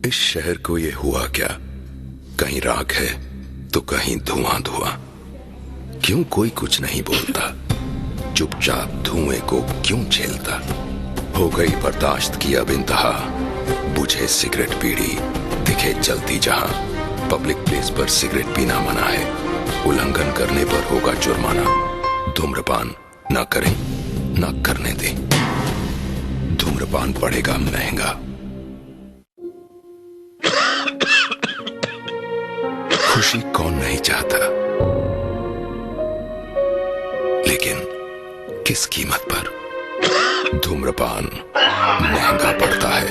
इस शहर को ये हुआ क्या, कहीं राख है तो कहीं धुआं धुआं। क्यों कोई कुछ नहीं बोलता, चुपचाप धुएं को क्यों झेलता। हो गई बर्दाश्त की अब इंतहा, बुझे सिगरेट बीड़ी दिखे जलती जहां। पब्लिक प्लेस पर सिगरेट पीना मना है, उल्लंघन करने पर होगा जुर्माना। धूम्रपान ना करें ना करने दें, धूम्रपान पड़ेगा महंगा। खुशी कौन नहीं चाहता, लेकिन किस कीमत पर। धूम्रपान महंगा पड़ता है।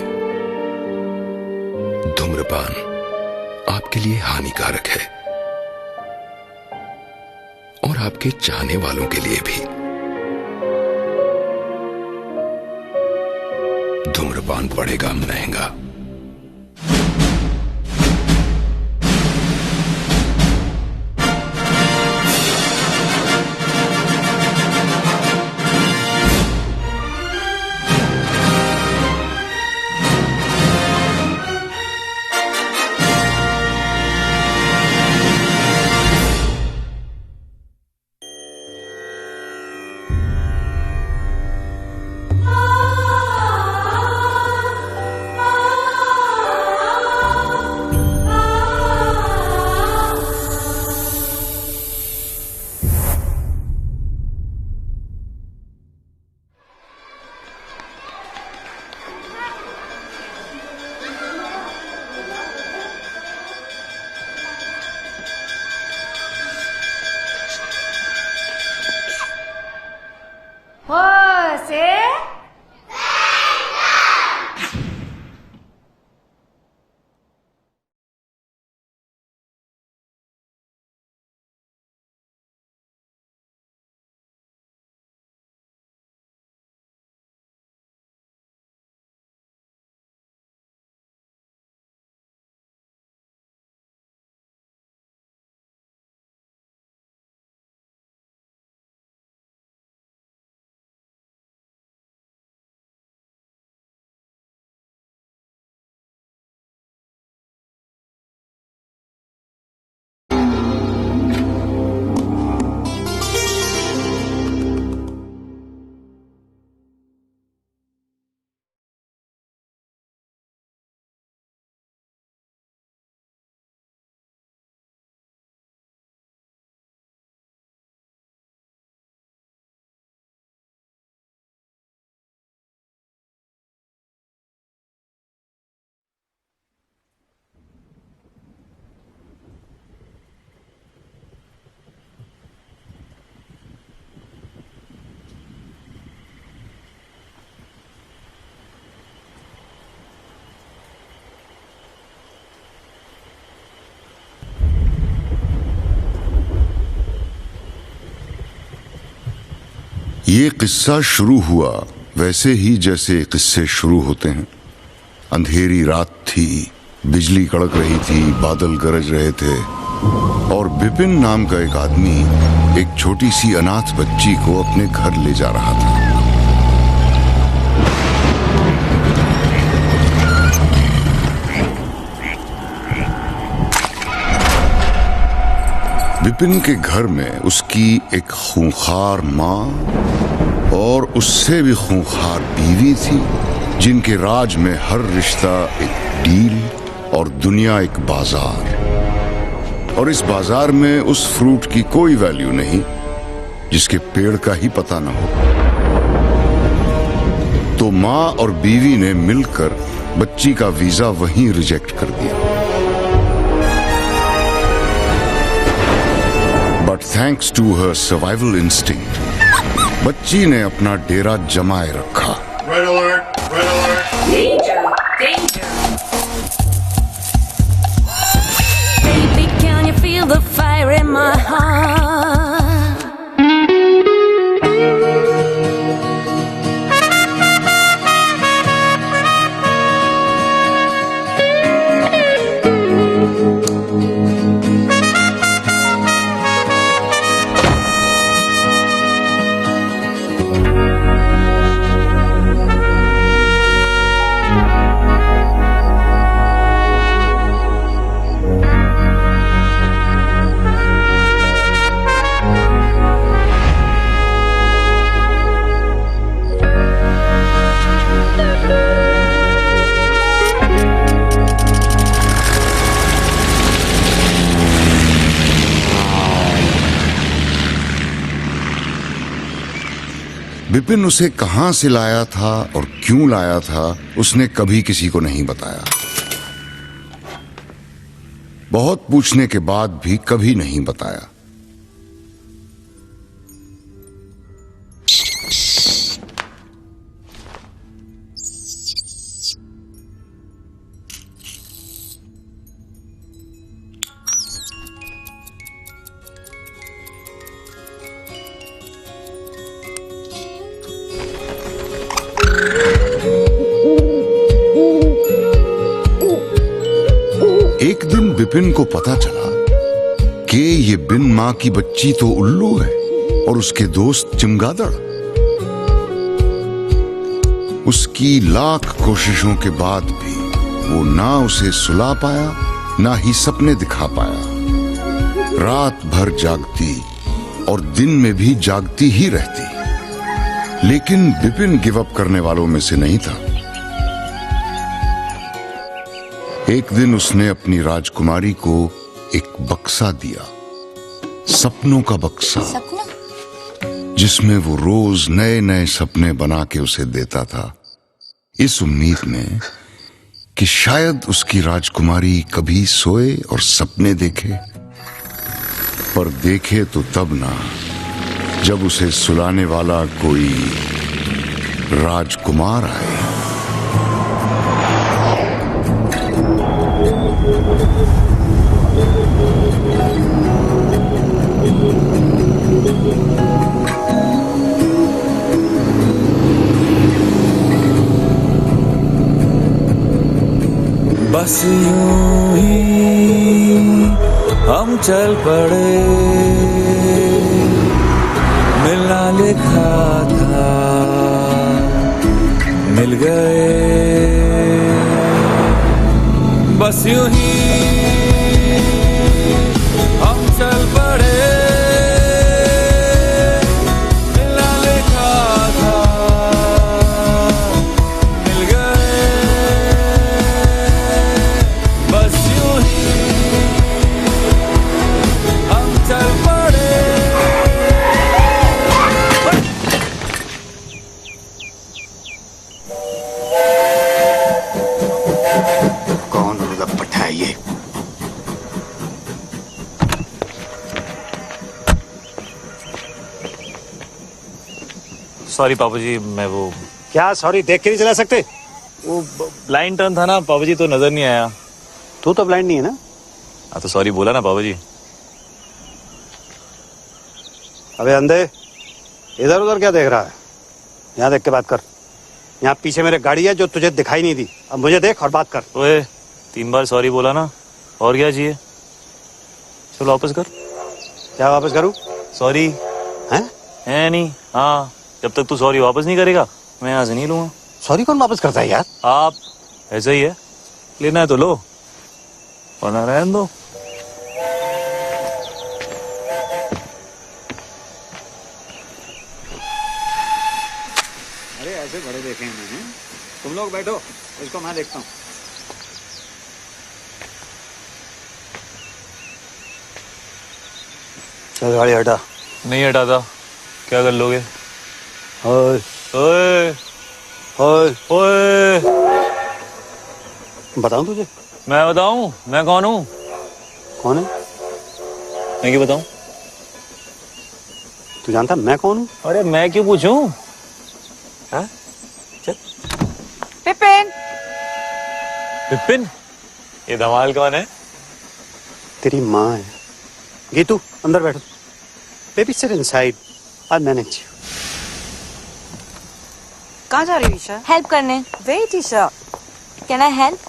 धूम्रपान आपके लिए हानिकारक है और आपके चाहने वालों के लिए भी। धूम्रपान पड़ेगा महंगा। ये किस्सा शुरू हुआ वैसे ही जैसे किस्से शुरू होते हैं। अंधेरी रात थी, बिजली कड़क रही थी, बादल गरज रहे थे और बिपिन नाम का एक आदमी एक छोटी सी अनाथ बच्ची को अपने घर ले जा रहा था। बिपिन के घर में उसकी एक खूंखार माँ और उससे भी खूंखार बीवी थी, जिनके राज में हर रिश्ता एक डील और दुनिया एक बाजार। और इस बाजार में उस फ्रूट की कोई वैल्यू नहीं जिसके पेड़ का ही पता न हो। तो माँ और बीवी ने मिलकर बच्ची का वीजा वहीं रिजेक्ट कर दिया। But thanks to her survival instinct, बच्ची ने अपना डेरा जमाए रखा। Red alert! Red alert! Danger! Danger! Baby, can you feel the fire in my heart? Vipin उसे कहां से लाया था और क्यों लाया था उसने कभी किसी को नहीं बताया। बहुत पूछने के बाद भी कभी नहीं बताया। एक दिन विपिन को पता चला कि ये बिन मां की बच्ची तो उल्लू है और उसके दोस्त चमगादड़। उसकी लाख कोशिशों के बाद भी वो ना उसे सुला पाया ना ही सपने दिखा पाया। रात भर जागती और दिन में भी जागती ही रहती, लेकिन विपिन गिव अप करने वालों में से नहीं था। एक दिन उसने अपनी राजकुमारी को एक बक्सा दिया, सपनों का बक्सा, जिसमें वो रोज नए नए सपने बना के उसे देता था, इस उम्मीद में कि शायद उसकी राजकुमारी कभी सोए और सपने देखे। पर देखे तो तब ना, जब उसे सुलाने वाला कोई राजकुमार आए। बस यूं ही हम चल पड़े, मिलना लिखा था मिल गए। बस यूं ही हम चल पड़े, मिलना लिखा था मिल गए। बस यूं ही हम चल पड़े। कौन लपट है ये? सॉरी पापा जी, मैं वो क्या सॉरी देख के नहीं चला सकते? वो ब्लाइंड टर्न था ना पापा जी, तो नजर नहीं आया। तू तो ब्लाइंड नहीं है ना? हाँ तो सॉरी बोला ना पापा जी। अबे अंधे, इधर उधर क्या देख रहा है? यहाँ देख के बात कर। यहाँ पीछे मेरे गाड़ी है जो तुझे दिखाई नहीं दी। अब मुझे देख और बात कर। ओए 3 बार सॉरी बोला ना, और क्या चाहिए? चलो वापस कर। क्या वापस करूँ? सॉरी है नहीं। हाँ, जब तक तू सॉरी वापस नहीं करेगा मैं यहाँ से नहीं लूंगा। सॉरी कौन वापस करता है यार? आप ऐसा ही है, लेना है तो लो वरना रहने दो। अरे ऐसे बड़े देखे हैं मैंने। तुम लोग बैठो, इसको मैं देखता हूँ। चल गाड़ी हटा। नहीं हटाता। क्या कर लोगे? ओए ओए ओए, ओए, बताऊं तुझे? मैं बताऊं मैं कौन हूँ? कौन है? मैं क्यों बताऊं? तू जानता मैं कौन हूँ? अरे मैं क्यों पूछूं? हाँ? चल। विपिन, विपिन, ये धमाल कौन है? तेरी माँ है। गीतू अंदर बैठो। Baby sit inside, I manage you. कहाँ जा रही हो ईशा? हेल्प करने। Wait Isha. Can I help?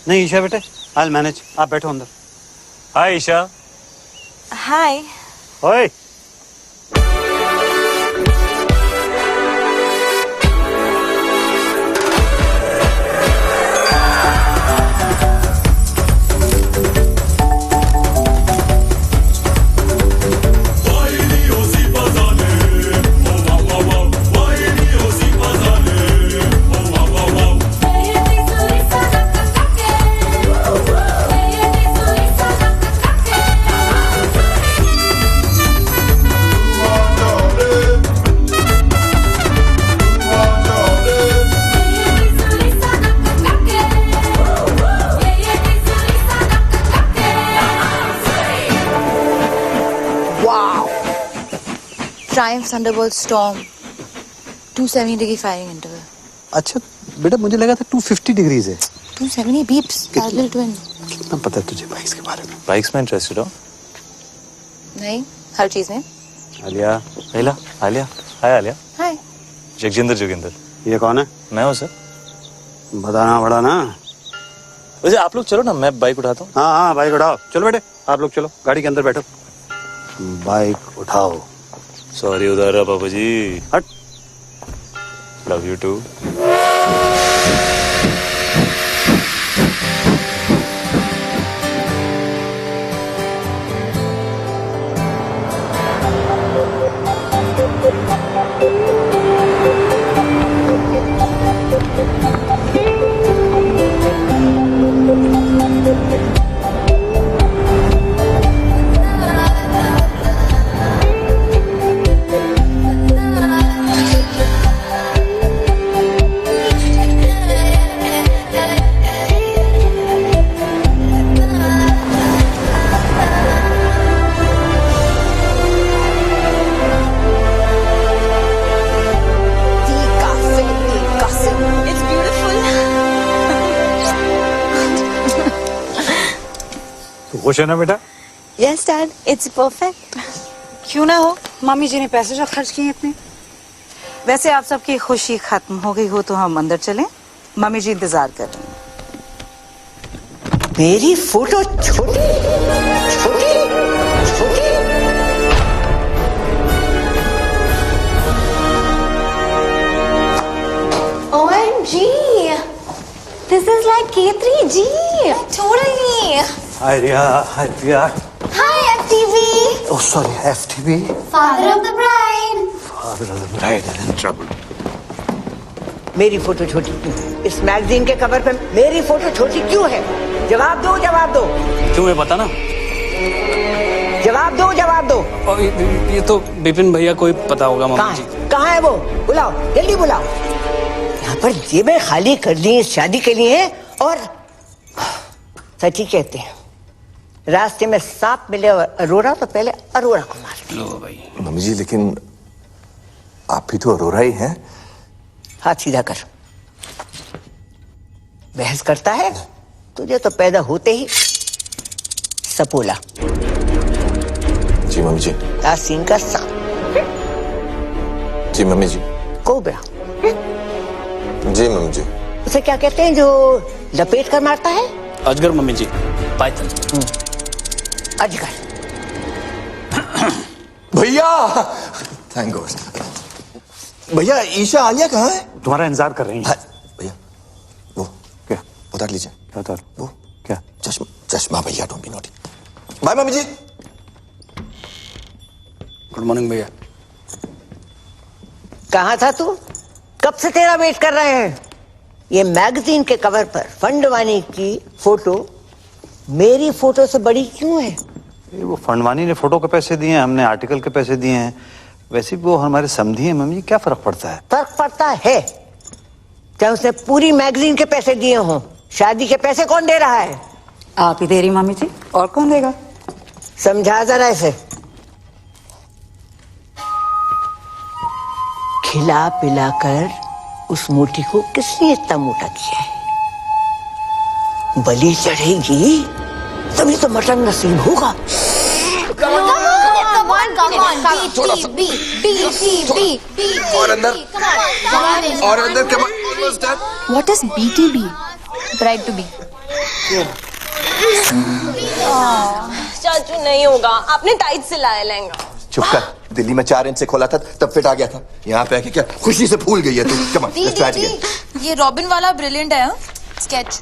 नहीं ईशा बेटे, आई मैनेज। आप बैठो अंदर। हाय ईशा। हाय। ओए Triumph Thunderbolt Storm 270 degree firing interval. अच्छा बेटा, मुझे लगा था 250 डिग्रीज है। 270 beeps, parallel twin. कितना पता है तुझे बाइक्स के बारे में? बाइक्स में इंटरेस्टेड हो? नहीं, हर चीज में। आलिया, आलिया, आलिया, हाय आलिया। हाय। जगजिंदर जोगिंदर। ये कौन है? मैं हूँ सर। बताना पड़ा ना। वैसे आप लोग चलो ना, मैं बाइक उठाता हूँ। हाँ हाँ, बाइक उठाओ। चलो बेटे, आप लोग चलो, गाड़ी के अंदर बैठो। बाइक उठाओ। सॉरी उधर पापा जी। हट। Love you too. It's beautiful. तू खुश है ना बेटा? Yes, Dad. It's perfect. क्यों ना हो, मम्मी जी ने पैसे जो खर्च किए इतने। वैसे आप सबकी खुशी खत्म हो गई हो तो हम अंदर चलें, मम्मी जी इंतजार कर रही हैं। मेरी फोटो छोटी छोटी छोटी। OMG! This is like K3G. Totally. Hi Riya, hi Riya. Hi, FTV. Oh sorry, FTV। Father of the bride. Father of the bride is in trouble. मेरी फोटो छोटी क्यों? इस मैगजीन के कवर पे मेरी फोटो छोटी क्यों है? जवाब दो, जवाब दो। क्यों है पता ना? जवाब दो, जवाब दो। और ये तो विपिन भैया को ही पता होगा मम्मी जी। कहाँ है वो? बुलाओ, जल्दी बुलाओ। यहाँ पर जेबें खाली कर ली इस शादी के लिए। और सच ही कहते हैं, रास्ते में सांप मिले और अरोरा तो पहले अरोरा को मार। लो भाई। मम्मी जी, लेकिन आप भी तो अरोरा ही हैं। हाथ सीधा कर। बहस करता है? तुझे तो पैदा होते ही सपोला। जी मम्मी जी। आसीन का सांप। जी मम्मी जी। कोबरा। जी मम्मी जी। उसे क्या कहते हैं जो लपेट कर मारता है? अजगर मम्मी जी। पाइथन। अजगर। भैया, थैंक गॉड। भैया, ईशा आलिया कहाँ है? तुम्हारा इंतजार कर रही हैं। भैया, वो क्या? उतार लीजिए। उतार। वो क्या? चश्मा, चश्मा भैया, डोंट बी नॉटी। बाय मम्मी जी। गुड मॉर्निंग भैया। कहाँ था तू? कब से तेरा वेट कर रहे हैं। ये मैगजीन के कवर पर फंडवानी की फोटो मेरी फोटो से बड़ी क्यों है? वो फंडवानी ने फोटो के पैसे दिए हैं, हमने आर्टिकल के पैसे दिए हैं। वैसे भी वो हमारे समधी हैं मम्मी, क्या फर्क पड़ता है? फर्क पड़ता है। चाहे उसने पूरी मैगजीन के पैसे दिए हों, शादी के पैसे कौन दे रहा है? आप ही दे रही मम्मी जी, और कौन देगा? समझा जरा इसे। खिला पिलाकर उस मोटी को किसने इतना मोटा किया है? बलि चढ़ेगी तभी तो मटन नसीब होगा। और अंदर, और अंदर क्या? What is BTB? Bride to be. चाचू नहीं होगा, आपने टाइट से लाया लहंगा। चुप कर। दिल्ली में 4 इंच से खोला था तब फिट आ गया था। यहाँ पे आके क्या खुशी से फूल गई है तू? Come on, let's try again. ये रॉबिन वाला ब्रिलियंट है। Sketch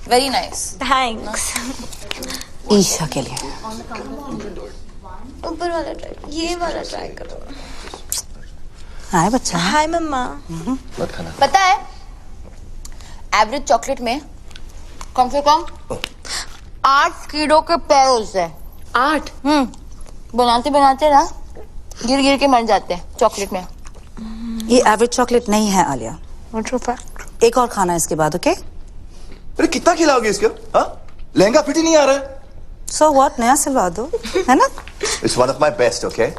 very nice. Thanks. Isha के लिए। ऊपर वाला ट्राई, ये वाला ट्राई करो। हाय बच्चा। हाय मम्मा। मत खाना। पता है एवरेज चॉकलेट में कम से कम 8 कीलो के पैर होते हैं। 8? बनाते बनाते ना गिर गिर के मर जाते हैं चॉकलेट में। ये एवरेज चॉकलेट नहीं है आलिया। एक और खाना है इसके बाद, ओके? अरे कितना खिलाओगे इसका? हाँ? लहंगा फिट ही नहीं आ रहा है। सो व्हाट, नया सिलवा दो, है ना? It's one of my best, okay?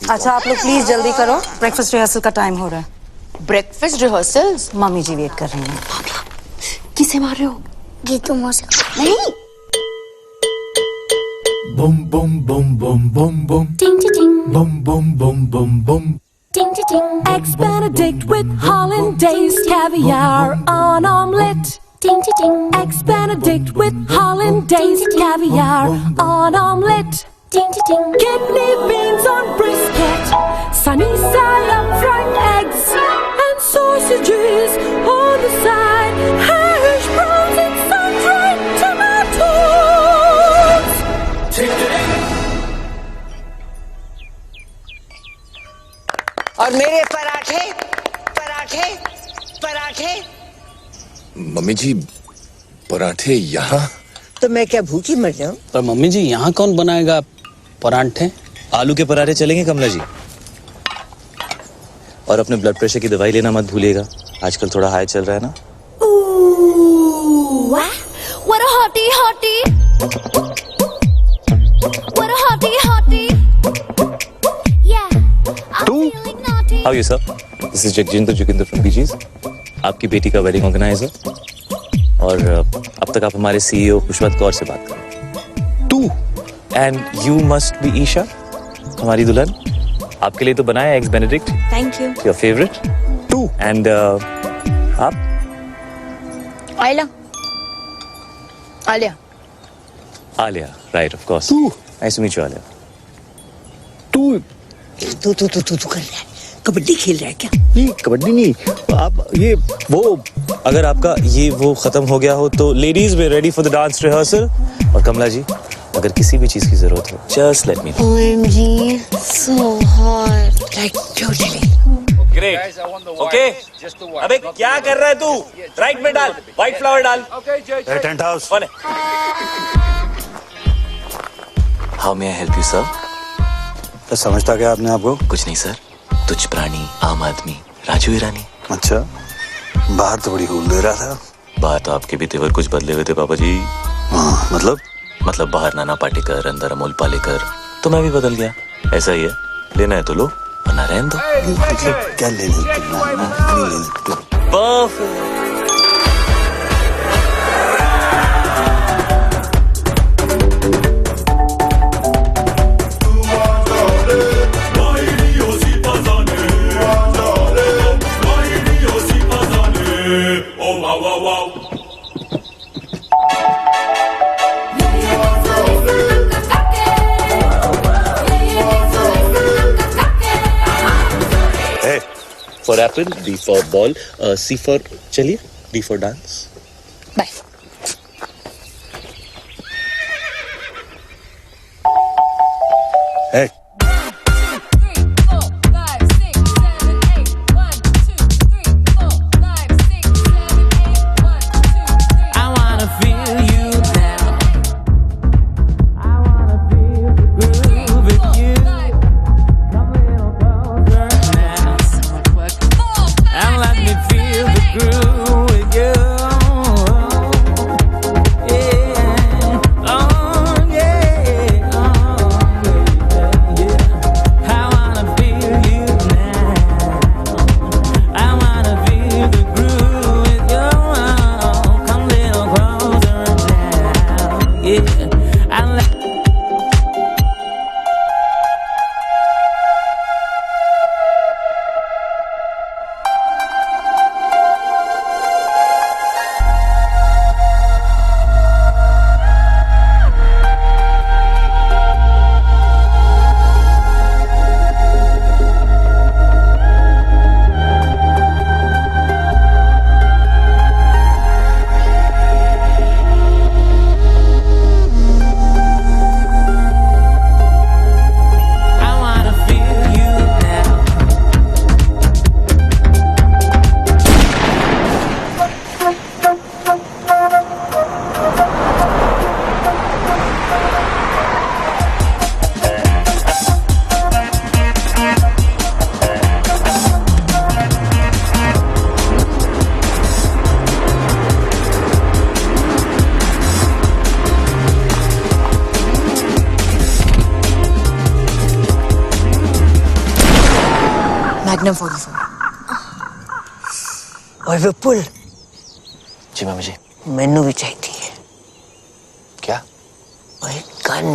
अच्छा आप लोग प्लीज जल्दी करो, ब्रेकफास्ट रिहर्सल का टाइम हो रहा है। Breakfast rehearsals? मम्मी जी वेट कर रही हैं। किसे मार रहे हो? गीतू मौसी। नहीं। Boom boom boom boom boom boom. Ding ding ding. Boom boom boom boom boom. Ding ding ding. Eggs Benedict with hollandaise, caviar on omelette. Ding ding ding. Eggs Benedict with hollandaise, caviar on omelette. Ding ding ding. Kidney beans on brisket, sunny side up fried eggs, and sausages on the side. Hash browns and sun-dried tomatoes. और मेरे पराठे पराठे पराठे। Mummy जी पराठे यहाँ? तो मैं क्या भूखी मर जाऊं? पर मम्मी जी यहाँ कौन बनाएगा पराठे? आलू के पराठे चलेंगे कमला जी। और अपने ब्लड प्रेशर की दवाई लेना मत भूलिएगा, आजकल थोड़ा हाई चल रहा है ना। Ooh, what a hottie hottie. What a hottie hottie. Yeah, I'm feeling naughty. How are you, sir? This is Jagjendra Joginder from BG's. आपकी बेटी का वेडिंग ऑर्गेनाइजर। और अब तक आप हमारे CEO खुशवंत कौर से बात करें। तू and you must be Isha, हमारी दुल्हन। आपके लिए तो बनाया eggs Benedict. Thank you. Your favourite. तू एंड आप? Alia. Alia. Alia, right, of course. तू nice to meet you Alia. तू कर रहा है, कबड्डी खेल रहा है क्या? नहीं, कबड्डी नहीं, आप ये वो, अगर आपका ये वो खत्म हो गया हो तो ladies way ready for the dance rehearsal. और कमला जी अगर किसी भी चीज की जरूरत हो just let me know. OMG, so hot. Like totally. Great, okay. अबे क्या कर रहा है तू? राइट में डाल, व्हाइट फ्लावर डाल। Tent house. How may I help you sir? तो समझता क्या आपने आपको? कुछ नहीं सर, तुच्छ प्राणी, आम आदमी, राजू ईरानी। अच्छा, बाहर तो बड़ी हूल दे रहा था। बाहर तो आपके भी तेवर कुछ बदले हुए थे पापा जी। हाँ, मतलब बाहर नाना पाटेकर, अंदर अमोल पालेकर, तो मैं भी बदल गया। ऐसा ही है, लेना है तो लो वरना रहने दो। क्या लेने For apple, B for ball, C for चलिए, D for dance. बाय। Hey. मैग्नम 44। और विपुल, जी मामी जी। मैनू भी चाहिए। क्या? और gun.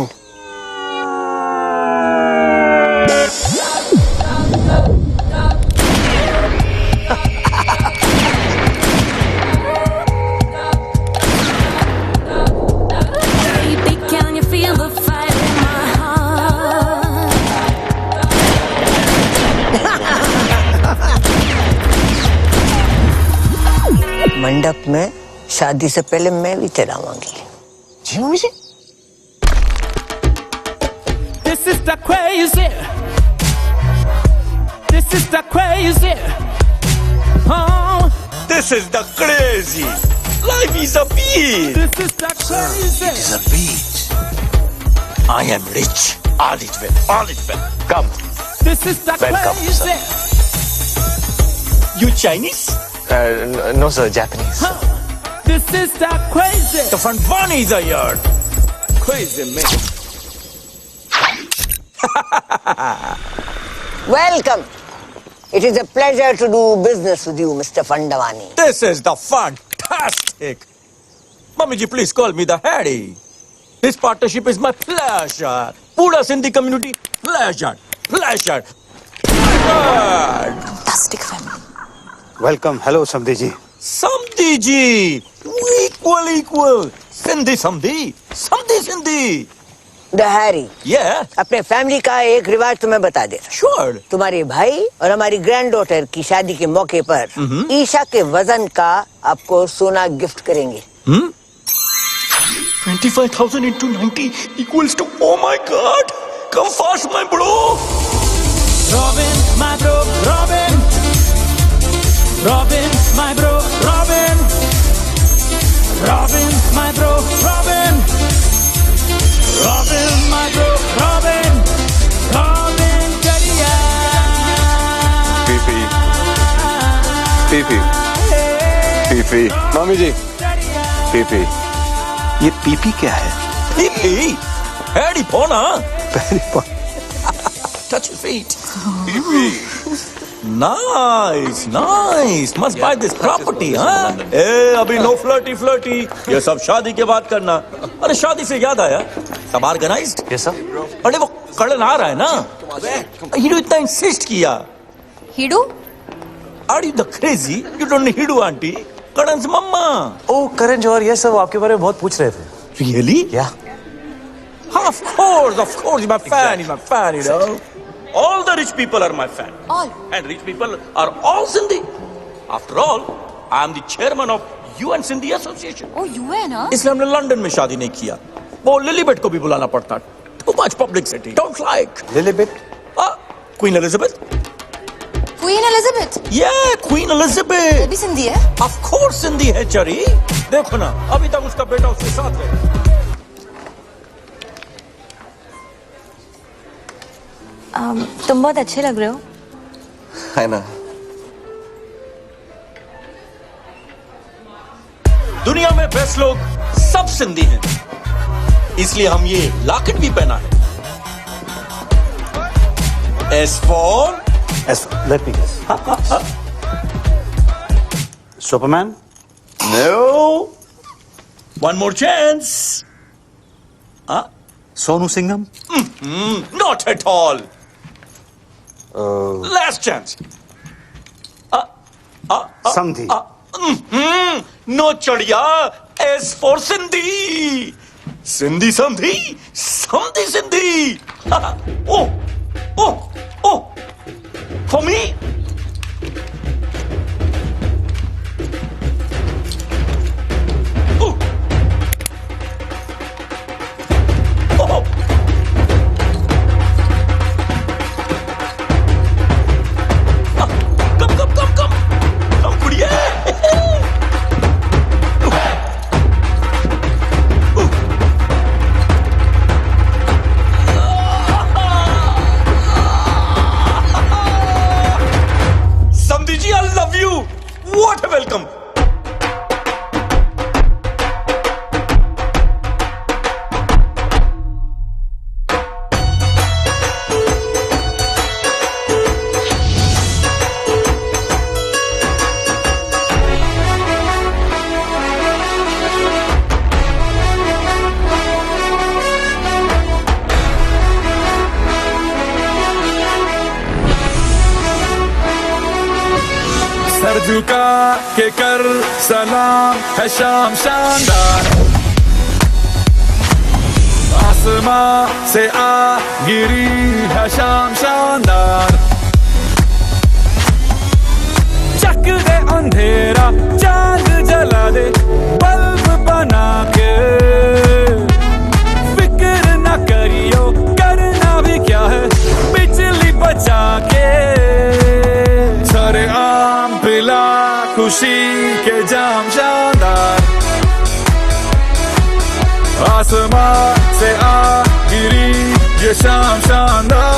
Baby, can you feel the fire in my heart? मंडप में शादी से पहले मैं भी तेरा मांगी। जी मामी जी। This is the crazy. This is the crazy. Oh, This is the crazy. Life is a beach. this is the crazy. It is a beach. I am rich. All is well. All is well. Come. This is the Welcome, crazy. You Chinese? No sir, Japanese. This is the crazy. The Fanfanis are here. Crazy man. Welcome. It is a pleasure to do business with you, Mr. Fandavani. This is the fantastic. Mummy ji, please call me the Harry. This partnership is my pleasure. Pura Sindhi community, pleasure. Pleasure. Pleasure. Fantastic family. Welcome. Hello समधी जी। Samdhi ji. Equal. Sindhi Samdhi. Samdhi Sindhi. The Harry. Yeah. अपने family का एक रिवाज तुम्हें बता देता। Sure. तुम्हारे भाई और हमारी ग्रैंड डॉटर की शादी के मौके पर ईशा के वजन का आपको सोना गिफ्ट करेंगे। 25,000 into 90 equals to, oh my god. Come fast, my bro. Robin, my bro, Robin. Robin, my bro, Robin. Robin, my bro, Robin. Robin, my bro, Robin. Robin, Jadiya. PP मामी जी पीपी ये PP क्या है? Pee-pee. Harry Pona. Touch your feet. Nice. Must buy this property, हाँ? ए, अभी no flirty. ये सब शादी के बाद करना। अरे शादी से याद आया, सब organized? Yes sir. अरे वो कड़न आ रहा है ना? हीडू इतना insist किया। हिडू? Are you the crazy? You don't need हीडू आंटी। कड़न mama. Oh Karan Johar, yes sir, वो आपके बारे में बहुत पूछ रहे थे। Really? Yeah. Of course, he's my fan, you know. All the rich people are my fan. All. And rich people are all Sindhi. After all, I am the chairman of UN Sindhi Association. Oh UN हाँ? इसलिए हमने London में शादी नहीं किया। वो लिलीबेट को भी बुलाना पड़ता। Too much publicity. Don't like. लिलीबेट? Queen Elizabeth. Queen Elizabeth? Yeah, Queen वो Elizabeth. भी सिंधी है? Of course Sindhi है चरी। देखो ना, अभी तक उसका बेटा उसके साथ है। तुम बहुत अच्छे लग रहे हो। है ना। दुनिया में बेस्ट लोग सब सिंधी हैं, इसलिए हम ये लॉकेट भी पहना है। S for let me guess. Superman? no. One more chance. Sonu Singham? Not at all. Last chance. समधी? No चढ़िया. S for Sindhi. Sindhi Samdhi. Samdhi Sindhi. Oh. For me? Come, kudiye. Samdhi ji, I love you. What a welcome. Sir झुका के कर सलाम है शाम शानदार, आसमां से आ गिरी है शाम शानदार, चक दे अंधेरा चांद जला दे बल्ब बना के, फिक्र न करियो करना भी क्या है बिजली बचा के, सरे आम पिला खुशी के जाम शानदार, आसमां से आ गिरी ये शाम शानदार।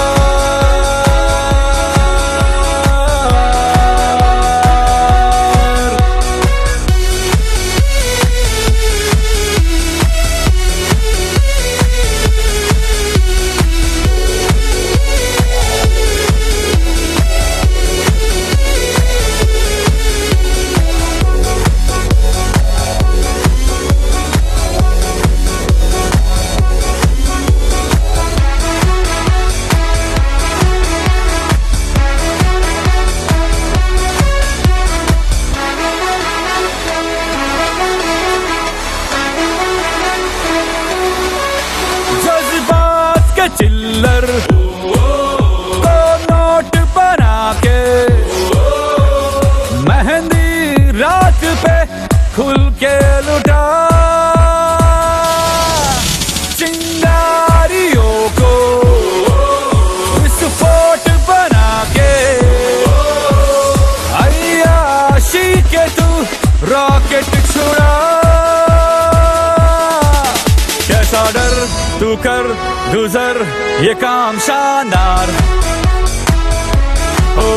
चिल्लर को नोट बना के, मेहंदी रात पे खुल के लुटा, चिंगारियों को विस्फोट बना के, अय्याशी के तू रॉकेट छुड़ा, कैसा डर तू कर गुजर ये काम शानदार, ओ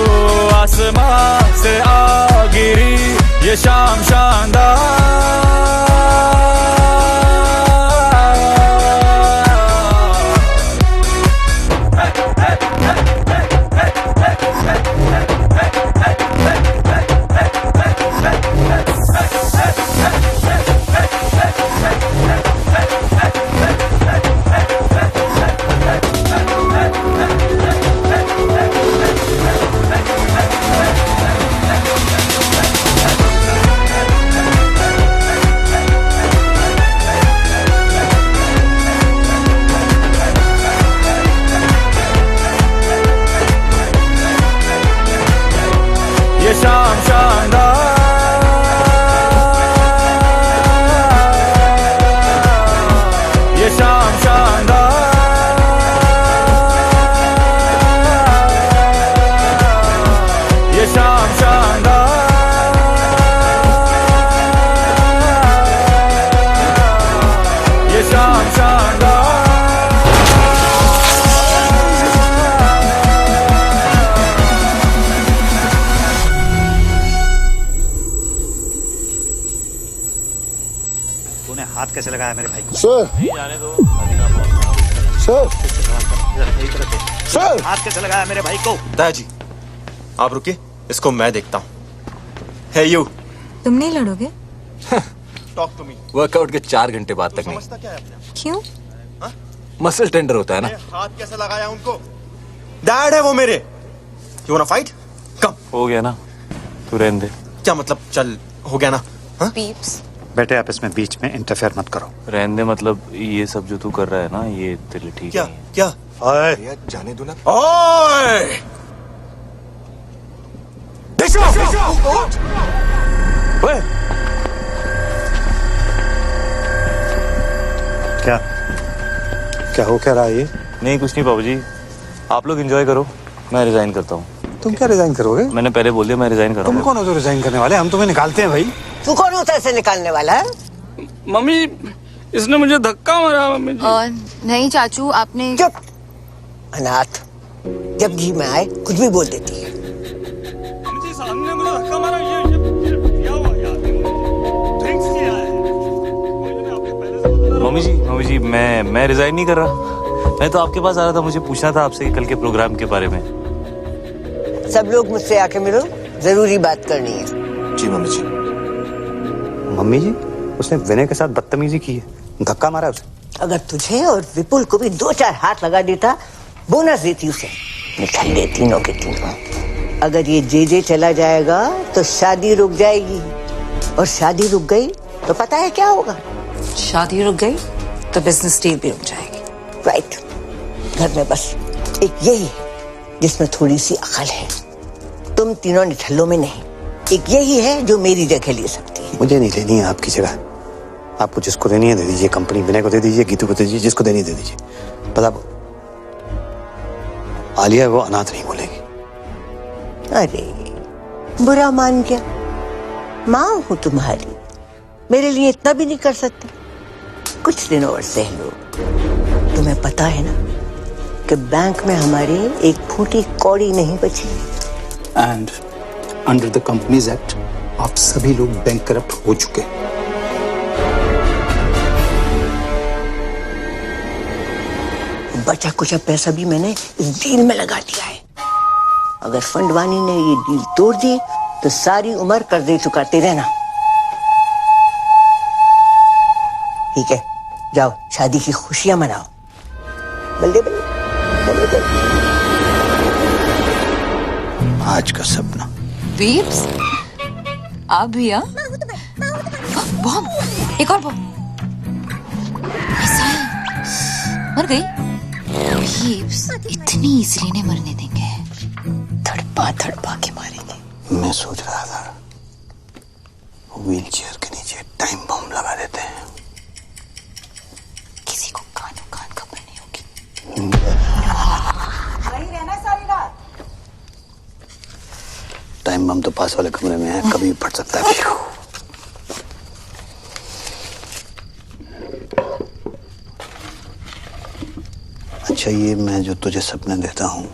आसमां से आ गिरी ये शाम शानदार। ये शाम शानदार, ये शाम शानदार, ये शाम शानदार, ये शाम शानदार। तूने हाथ कैसे लगाया मेरे भाई को? सर जाने दो, सर सर हाथ कैसे लगाया मेरे भाई को? दादाजी आप रुकिए, इसको मैं देखता हूँ। है यू तुम नहीं लड़ोगे? Talk to me. वर्कआउट के 4 घंटे बाद तक नहीं। समझता क्या है अपना? क्यों? मसल टेंडर होता है ना। हाथ कैसे लगाया उनको? डैड है वो मेरे। You wanna fight? कम। हो गया ना, तू रहने दे। क्या मतलब चल हो गया ना? पीप्स बेटे आप इसमें बीच में इंटरफेयर मत करो। रहने दे, मतलब ये सब जो तू कर रहा है ना, ये तेरे लिए ठीक क्या नहीं है। क्या? ओए जाने दो ना। ओए! ओए! क्या क्या हो क्या रहा है ये? नहीं कुछ नहीं बाबू जी, आप लोग एंजॉय करो, मैं रिजाइन करता हूँ। तुम क्या रिजाइन करोगे? मैंने पहले बोल दिया मैं रिजाइन कर रहा तुम हूँ। कौन हो जो रिजाइन करने वाले? हम तुम्हें निकालते हैं भाई। तू कौन होता है इसे निकालने वाला है? मम्मी इसने मुझे धक्का मारा मम्मी जी। नहीं चाचू, आपने चुप अनाथ, जब जी में आए कुछ भी बोल देती है। मम्मी जी सामने मुझे धक्का मारा, ये क्या हुआ यार? ड्रिंक्स किया है। मम्मी जी मैं रिजाइन नहीं कर रहा। मैं तो आपके पास आ रहा था, मुझे पूछना था आपसे कल के प्रोग्राम के बारे में। सब लोग मुझसे आके मिलो, जरूरी बात करनी है। जी मम्मी जी। मम्मी जी उसने विनय के साथ बदतमीजी की है, धक्का मारा उसे। अगर तुझे और विपुल को भी 2-4 हाथ लगा देता, बोनस देती उसे। निकल ले तीनों के तीनों। अगर ये जे चला जाएगा तो शादी रुक जाएगी, और शादी रुक गई तो पता है क्या होगा? शादी रुक गई तो बिजनेस डील भी रुक जाएगी। राइट। घर में बस एक यही है जिसमें थोड़ी सी अकल है, तुम तीनों निठल्लों में नहीं। एक यही है जो मेरी जगह ले सकती है। मुझे नहीं लेनी है आपकी जगह। आपको जिसको देनी है दे दीजिए, कंपनी विनय को दे दीजिए, गीतू को दे दीजिए, जिसको देनी है दे दीजिए। पता आलिया वो अनाथ नहीं बोलेगी। अरे बुरा मान गया, माँ हूं तुम्हारी, मेरे लिए इतना भी नहीं कर सकते? कुछ दिनों और सह लो। तुम्हें पता है ना कि बैंक में हमारे एक फूटी कौड़ी नहीं बची। And under the companies act आप सभी लोग बैंक करप्ट हो चुके। बचा कुछ पैसा भी मैंने इस डील में लगा दिया है। अगर फंडवानी ने ये डील तोड़ दी तो सारी उम्र कर्जे चुकाते रहना। ठीक है, जाओ शादी की खुशियां मनाओ। बल्ले बल्ले बल्ले बल्ले। आज का सपना। बीब्स, आप भी आ? बॉम्ब, एक और बॉम्ब। ऐसा है, मर गई? बीब्स, इतनी इजीली नहीं मरने देंगे, धड़पा धड़पा के मारेंगे। मैं सोच रहा था व्हील चेयर के नीचे टाइम बम लगा देते हैं। किसी को कानों कान खबर नहीं होगी। वहीं रहना सारी रात। टाइम बम तो पास वाले कमरे में है, कभी भी फट सकता है। अच्छा, ये मैं जो तुझे सपने देता हूँ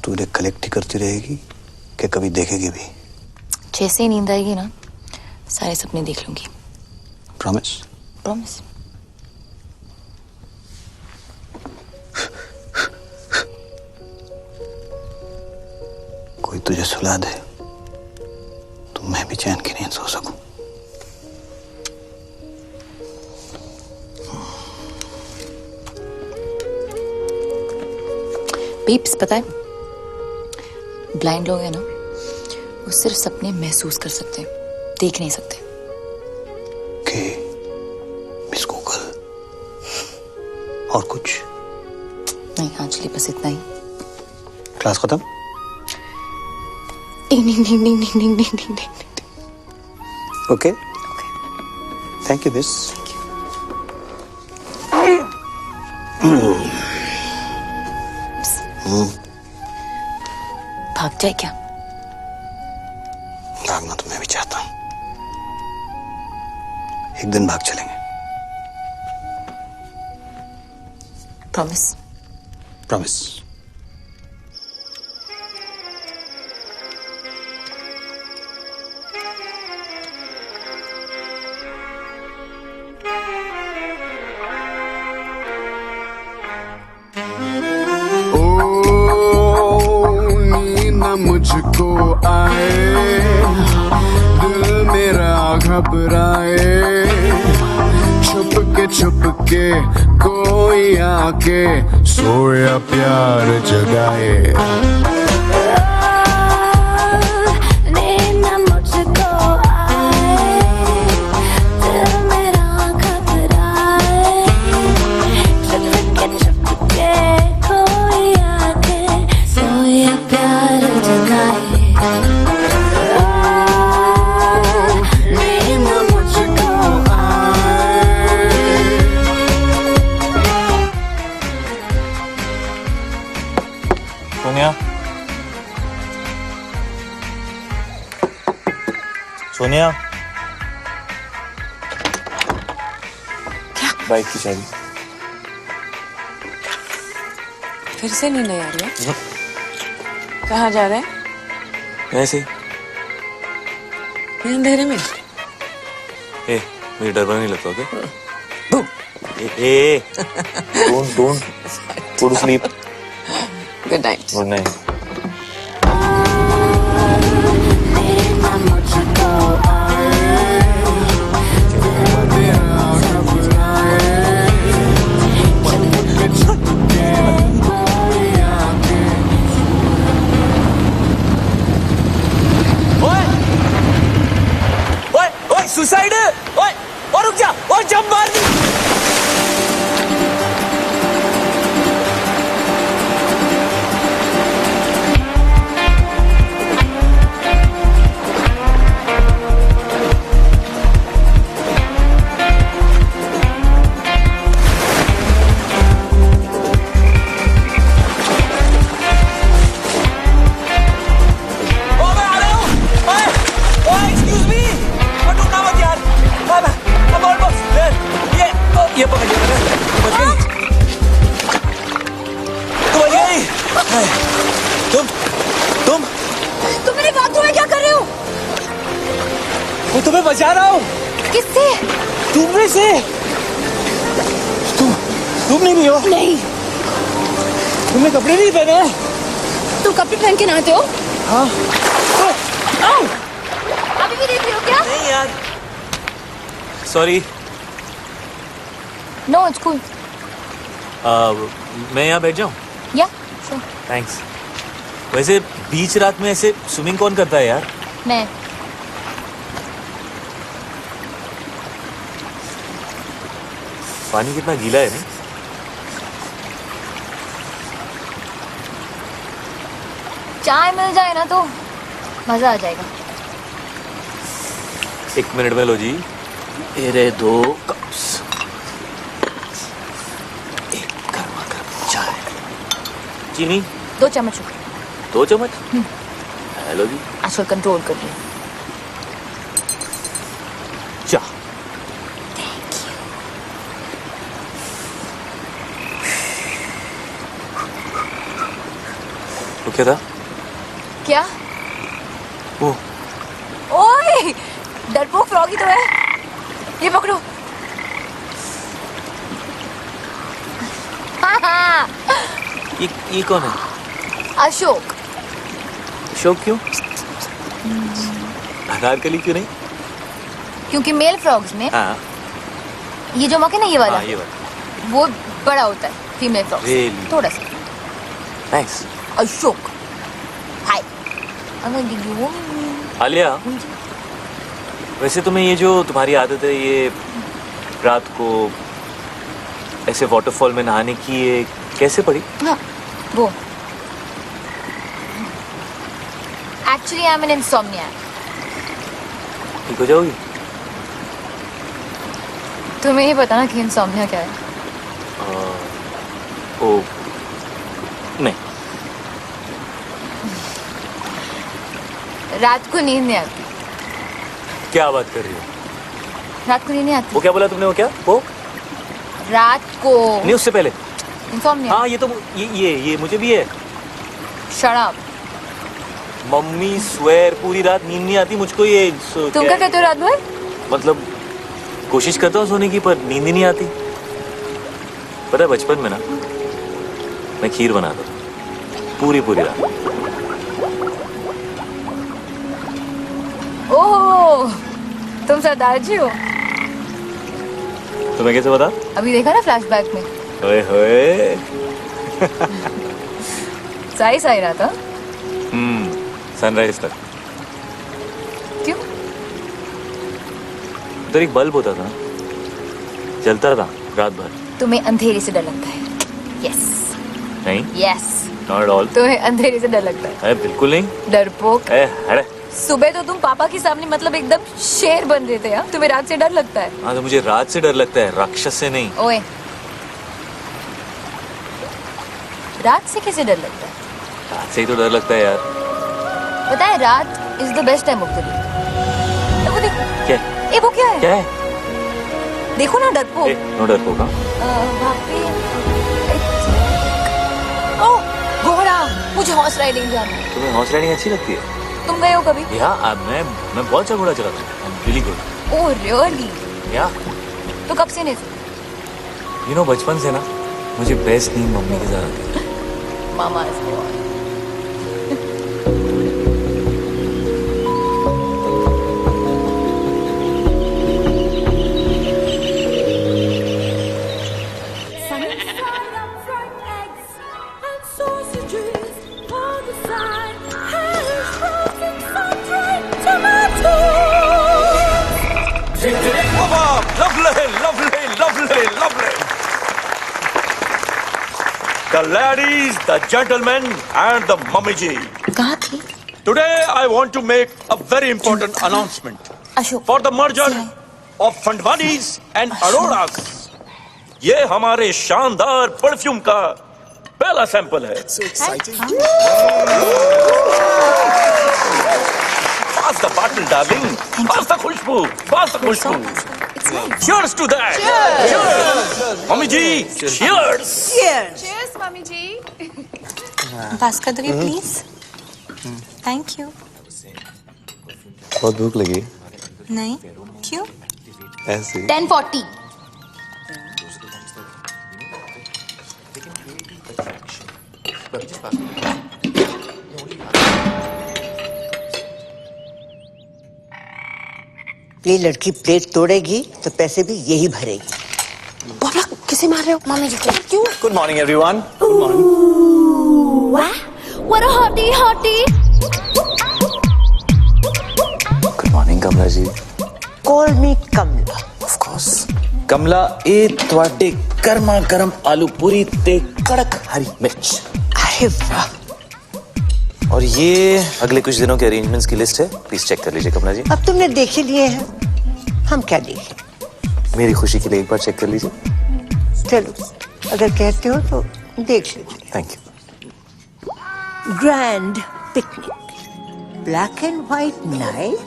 तू उन्हें कलेक्ट ही करती रहेगी कि कभी देखेगी भी? जैसे ही नींद आएगी ना, सारे सपने देख लूंगी। प्रॉमिस? प्रॉमिस। कोई तुझे सुला दे तो मैं भी चैन की नींद सो सकूं। बीप्स, पता है ब्लाइंड लोग हैं ना, वो सिर्फ सपने महसूस कर सकते हैं, देख नहीं सकते। के मिस गूगल और कुछ नहीं, एक्चुअली बस इतना ही। क्लास खत्म? Ding ding ding ding ding ding ding ding ding. Okay, thank you miss. भाग जाए क्या? भागना तो मैं भी चाहता हूं, एक दिन भाग चलेंगे। प्रॉमिस? प्रॉमिस। मुझको आए, दिल मेरा घबराए, छुप के कोई आके सोया प्यार जगाए। सोनिया, सोनिया, क्या? बाइक की चाबी। फिर से नींद नहीं आ रही है? कहाँ जा रहे हैं? ऐसे ये अंधेरे में? ए, मुझे डर नहीं लगता क्या? ए, don't go to sleep. Good night. Good night. तुम्हें बचा रहा हूँ। किससे? तुम से। तुम नहीं हो? नहीं। तुमने कपड़े नहीं पहने? तुम कपड़े पहन के नहाते हो? हाँ। अभी भी देख रहे हो क्या? नहीं यार, सॉरी। No it's cool. मैं यहाँ बैठ जाऊँ? या श्योर। थैंक्स। वैसे बीच रात में ऐसे स्विमिंग कौन करता है यार? मैं। पानी कितना गीला है नहीं? चाय मिल जाए ना तो मजा आ जाएगा। 1 मिनट में लो जी। ये रहे 2 कप्स। एक गर्मा गर्म चाय। चीनी 2 चम्मच। 2 चम्मच? हेलो जी। आजकल कंट्रोल कर लिया। चाह। तो क्या था? क्या? वो ओए, डरपोक फ्रॉगी तो है। ये पकड़ो। हाँ। ये कौन है? अशोक। अशोक क्यों? अनारकली क्यों नहीं? क्योंकि मेल फ्रॉग्स में हाँ। ये जो मके ना ये वाला, हाँ, ये वाला वो बड़ा होता है फीमेल फ्रॉग Really? थोड़ा सा। थैंक्स। अशोक। हाय। आलिया, वैसे तुम्हें ये जो तुम्हारी आदत है ये रात को ऐसे वाटरफॉल में नहाने की, ये कैसे पड़ी? हाँ, वो एक्चुअली आई एम एन इंसोम्नियाक। ठीक हो जाओगी? तुम्हें ही पता ना कि इंसोम्निया क्या है? ओ नहीं। रात को नींद नहीं आती। क्या बात कर रही हो? रात को नींद नहीं आती। वो क्या बोला तुमने? वो क्या? वो रात को नहीं, उससे पहले। इंसोम्निया। हाँ, ये तो ये मुझे भी है। Shut up. मम्मी स्वेर पूरी रात नींद नहीं आती मुझको। ये तुम क्या कहते हो रात भर? मतलब कोशिश करता हूँ सोने की, पर नींद ही नहीं आती। पता है बचपन में ना मैं खीर बनाता था पूरी रात। ओह, तुम सरदार जी हो। तुम्हें कैसे पता? अभी देखा ना फ्लैशबैक में। ओए होए। सही रहा था। सनराइज तक। क्यों? उधर एक बल्ब होता था, जलता था रात भर। तुम्हें अंधेरे से डर लगता है? यस। नहीं। यस। Not at all. तुम्हें अंधेरे से डर लगता है? बिल्कुल नहीं। डरपोक। अरे सुबह तो तुम पापा के सामने मतलब एकदम शेर बन रहे थे। यार तुम्हें रात से डर लगता है? हाँ, तो मुझे रात से डर लगता है, राक्षस से नहीं। ओए, रात से कैसे डर लगता है? रात से ही तो डर लगता है यार। पता है रात is the best time of the day. वो देखो। क्या? ए वो क्या है? क्या है? देखो ना डरपोक। नो डरपोक। वहाँ पे ओह घोड़ा। मुझे हॉर्स राइडिंग जाना है। तुम्हें हॉर्स राइडिंग अच्छी लगती है? तुम गए हो कभी? या मैं बहुत अच्छा घोड़ा चलाता हूँ। Really good. Oh really? या तो कब से नहीं सुन? यू नो बचपन से ना मुझे बेस्ट नींद मम्मी के साथ आती है। मामा The ladies, the gentlemen, and the mummy ji. कहाँ थी? Today I want to make a very important announcement Ashok. for the merger of Fandwanis and Auroras. ये हमारे शानदार परफ्यूम का पहला सैंपल है। Pass the bottle, darling. Pass the khushboo. Pass the khushboo. Cheers to that. Cheers. Mummy ji, cheers. Cheers, mummy ji. Pass कर दोगे please? Thank you. बहुत भूख लगी। नहीं, क्यों? ऐसे 10:40. ये लड़की प्लेट तोड़ेगी तो पैसे भी यही भरेगी। बाबा किसे मार रहे हो? मम्मी जी को। क्यों? Good morning everyone. Good morning. What a hottie, hottie. Good morning Kamla ji. Call me Kamla. Of course. Kamla ए ਤੁਹਾਡੇ गर्मा गर्म आलू पूरी ते कड़क हरी मिर्च। अरे वाह। और ये अगले कुछ दिनों के अरेंजमेंट्स की लिस्ट है, प्लीज चेक कर लीजिए कमला जी। अब तुमने देख ही लिए हैं, हम क्या देखें? मेरी खुशी के लिए एक बार चेक कर लीजिए। चलो अगर कहते हो तो देख लीजिए। Thank you. Grand picnic, black and white night,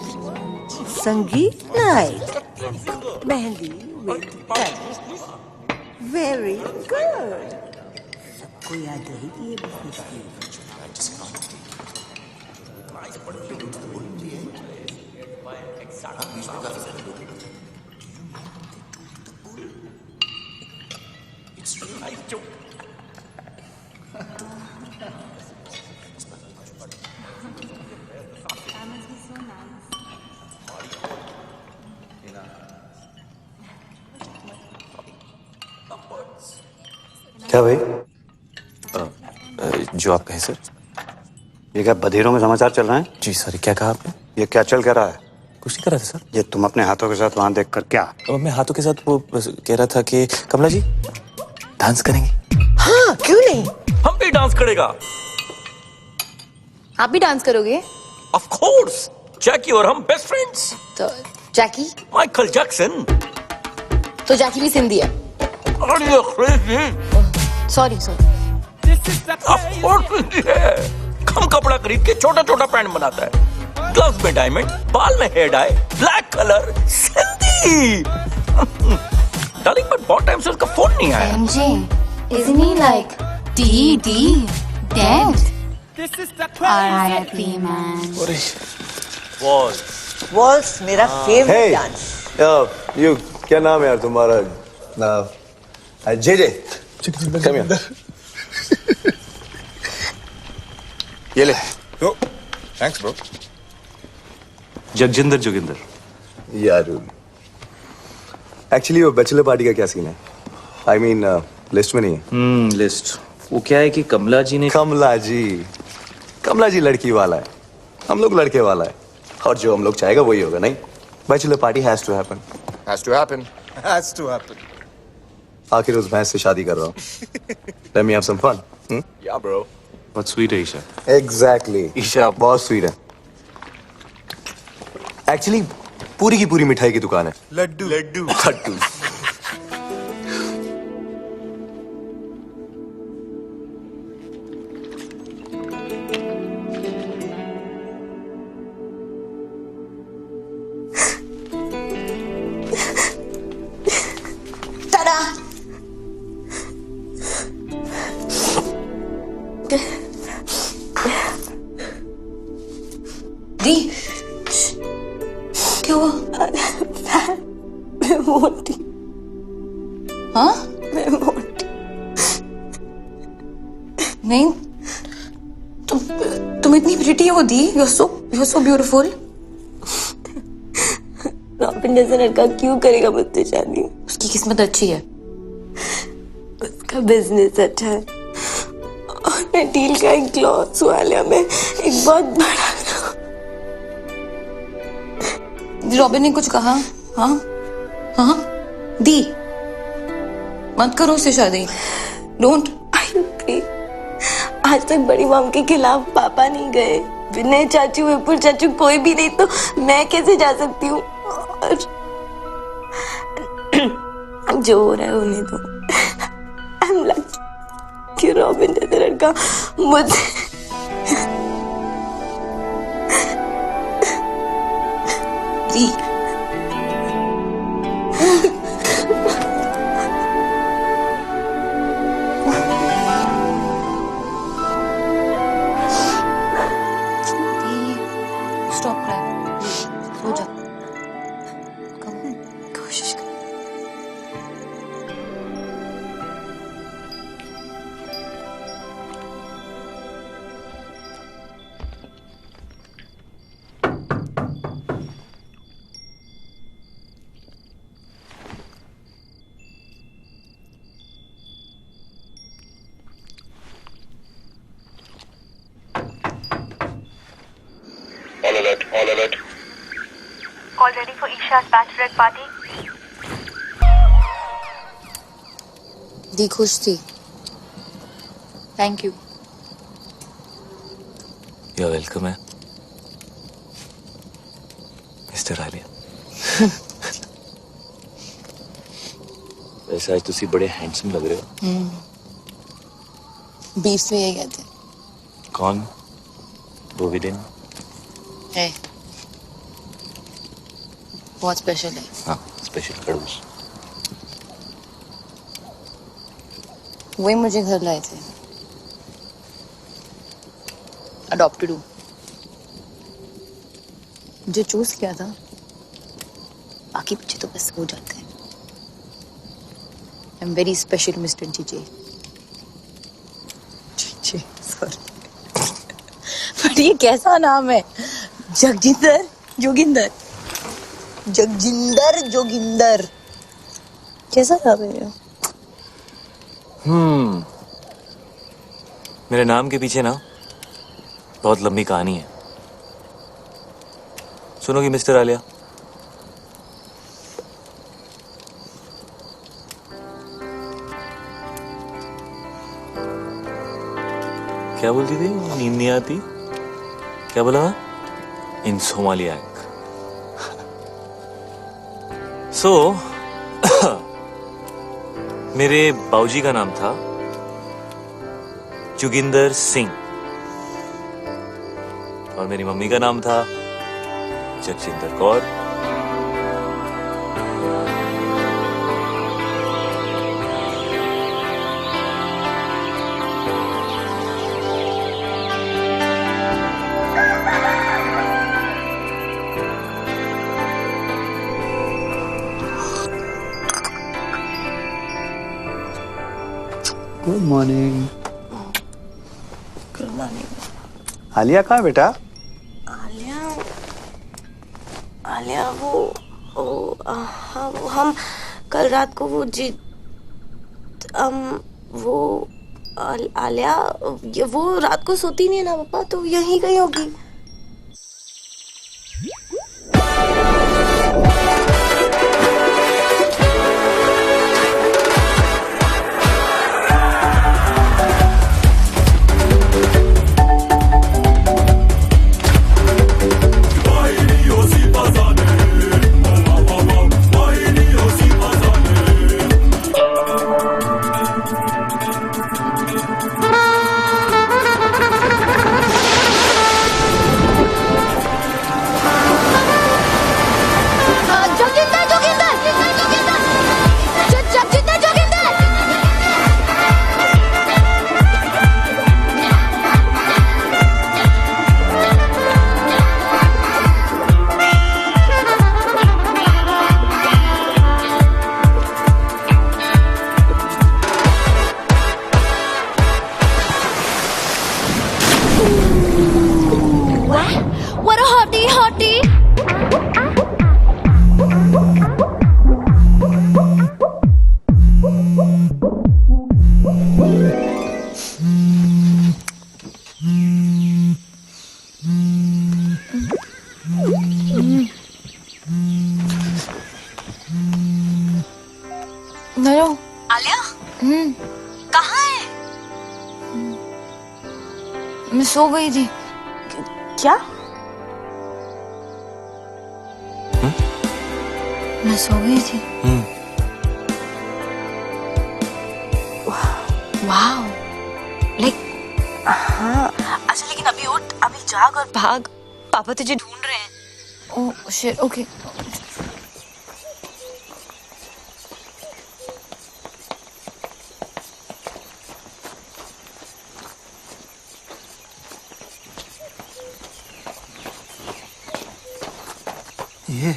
संगीत नाइट, मेहंदी वेरी गुड। सबको याद रहेगी ये बिजनेस। क्या भाई? जो आप कहें सर। ये क्या बधीरों में समाचार चल रहे हैं? जी सर, क्या कहा आपने? ये क्या चल क्या रहा है? कुछ नहीं कर रहा था सर। ये तुम अपने हाथों के साथ वहां देख कर क्या? मैं हाथों के साथ वो बस कह रहा था कि कमला जी डांस करेंगे। हाँ क्यों नहीं, हम भी डांस करेगा। आप भी डांस करोगे? Of course. जैकी और हम बेस्ट फ्रेंड्स। तो जैकी? Michael Jackson. तो जैकी भी सिंधी है। Sorry sorry. कम कपड़ा खरीद के छोटा छोटा पैंट बनाता है, ग्लव्स में डायमंड, बाल में hair dye, black colour, Sindhi. Darling but बहुत टाइम से उसका फोन नहीं आया। Isn't he like dead? R.I.P. man. Waltz मेरा फेवरेट डांस। यू क्या नाम है यार तुम्हारा? J J come here. ये ले। Thanks bro. जगजिंदर जोगिंदर। यार एक्चुअली वो बैचलर पार्टी का क्या सीन है? आई मीन लिस्ट में नहीं है। लिस्ट वो क्या है कि कमला जी ने कमला जी लड़की वाला है, हम लोग लड़के वाला है, और जो हम लोग चाहेगा वही होगा। नहीं, bachelor party has to happen. Has to happen. Has to happen. आखिर उस भैंस से शादी कर रहा हूँ। Let me have some fun. Yeah, bro. बहुत स्वीट है ईशा। Exactly. ईशा बहुत स्वीट है। एक्चुअली पूरी की पूरी मिठाई की दुकान है। लड्डू। दी क्या हुआ? मैं मोटी। हाँ? मैं मोटी। नहीं, तुम इतनी प्रिटी हो दी। You are so beautiful. Robin जैसा लड़का क्यों करेगा मुझसे शादी? उसकी किस्मत अच्छी है। उसका बिजनेस अच्छा है और मैं डील का एक क्लॉथ्स वाले में एक बहुत बड़ा। रॉबिन ने कुछ कहा? हाँ हाँ दी, मत करो उससे शादी। डोंट। आज तक बड़ी मॉम के खिलाफ पापा नहीं गए, विनय चाचू, विपुल चाचू, कोई भी नहीं, तो मैं कैसे जा सकती हूँ? और जो हो रहा है होने दो। आई एम लकी कि रॉबिन जैसा लड़का मुझे स्टॉप कर, सो जा। all ready for Isha's bachelorette party? दी खुश थी. Thank you. You're welcome है मिस्टर आलिया. वैसे आज तुसी बड़े हैंडसम लग रहे हो. बीफ में यही कहते हैं. कौन? वो विदिन है. बहुत स्पेशल है. हाँ स्पेशल खड़ूस. वही मुझे घर लाए थे. अडॉप्टेड हूँ. जो चूज किया था बाकी बच्चे तो बस हो जाते हैं. I am very special mister GJ. GJ sorry. पर ये कैसा नाम है? जगजिंदर जोगिंदर. जगजिंदर जोगिंदर कैसा नाम है ये? मेरे नाम के पीछे ना बहुत लंबी कहानी है. सुनोगी मिस्टर आलिया? क्या बोलती थी? नींद नहीं आती. क्या बोला? इंसोमालियाक. सो मेरे बाऊजी का नाम था जोगिंदर सिंह और मेरी मम्मी का नाम था Jagjinder Kaur. Good morning. Good morning. Alia कहाँ है बेटा? आलिया वो हाँ वो हम कल रात को वो आलिया वो रात को सोती नहीं है ना पापा, तो यहीं कहीं होगी. What a hottie, hottie! Hello Alia कहाँ है? मैं सो गई थी. क्या? मैं सो गई थी. वाओ. लाइक हाँ अच्छा, लेकिन अभी उठ, अभी जाग और भाग. पापा तुझे ढूंढ रहे हैं. Oh shit. ओके. ये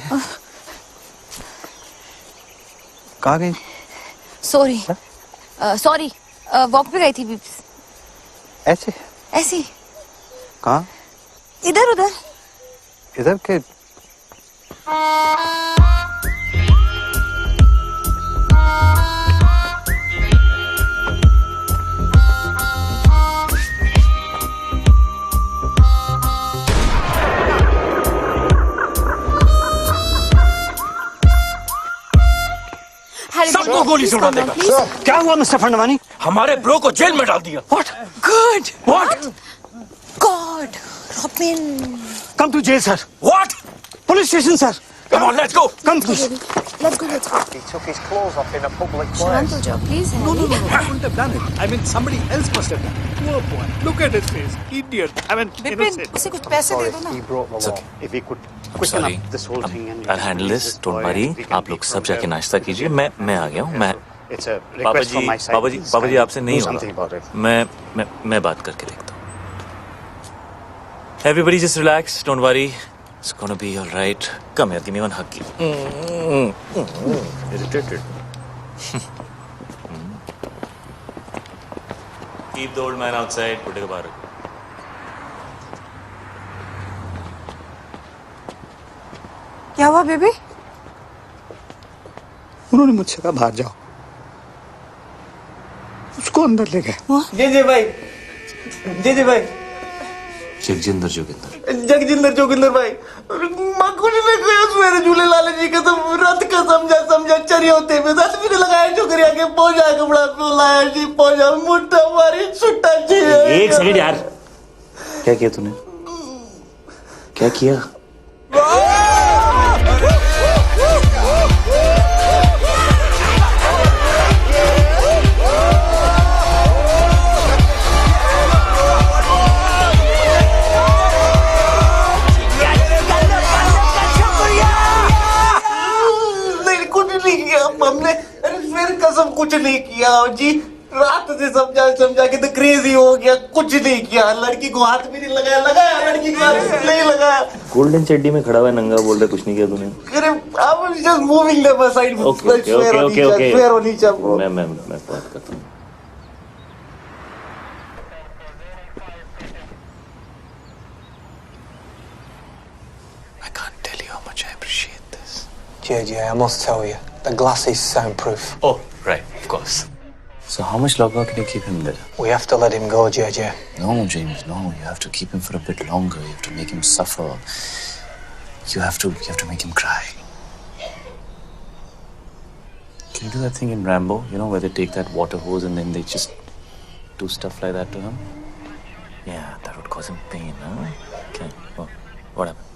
कहाँ गई? Sorry sorry. वॉक पे गई थी बीप्स. ऐसे? ऐसी. कहाँ? इधर उधर. इधर के? को गोली से उड़ा देगा। क्या हुआ मिस्टर फंडवानी? हमारे ब्रो को जेल में डाल दिया। What? Good. What? God. Robin. Come to jail, sir. What? Police station, sir. Come on, let's go. Come, please. Let's go. He took his clothes off in a public place. Shranto, please. No, he wouldn't have done it. I mean, somebody else must have done it. Poor boy. Look at his face. Idiot. I mean, Vipin, उसे कुछ पैसे दे दो ना। He broke the law. If he could quicken Sorry. up this whole thing and I'll handle this. Don't worry. आप लोग सब जाके नाश्ता कीजिए। मैं आ गया हूँ। मैं It's a request from my side. पापा जी आपसे नहीं Do something about होगा। it. मैं बात करके देखता हूँ। Everybody just relax. Don't worry. It's gonna be all right. Come here. Give me one hug. Irritated. Keep the old man outside. Put it back. क्या हुआ बेबी? उन्होंने मुझसे कहा बाहर जाओ, उसको अंदर ले गए। जी भाई, जी भाई, जगजिंदर जोगिंदर भाई, माँ कुछ नहीं कहा मेरे झूले लाले जी का तो रथ का समझा चरी होते में रथ भी नहीं लगाया छोकरिया के पहुंचा कपड़ा तो लाया जी पहुंचा मुट्ठा मारी छुट्टा जी। एक सेकंड यार, क्या किया तूने? क्या किया? हमने फिर कसम कुछ नहीं किया जी, रात से समझा के तो क्रेजी हो गया, कुछ नहीं किया, लड़की को हाथ भी नहीं लगाया लड़की को हाथ नहीं लगाया। गोल्डन चड्डी में खड़ा हुआ नंगा बोल रहा, कुछ नहीं किया तूने? अरे I was just moving them aside. Okay मैं बात करता हूँ। I can't tell you how much I appreciate this. JJ, I must tell you, the glass is soundproof. Oh, right, of course. So how much longer can you keep him there? We have to let him go, JJ. No, James, no. You have to keep him for a bit longer. You have to make him suffer. You have to make him cry. Can you do that thing in Rambo? You know, where they take that water hose and then they just do stuff like that to him? Yeah, that would cause him pain, huh? Okay. Oh, what happened?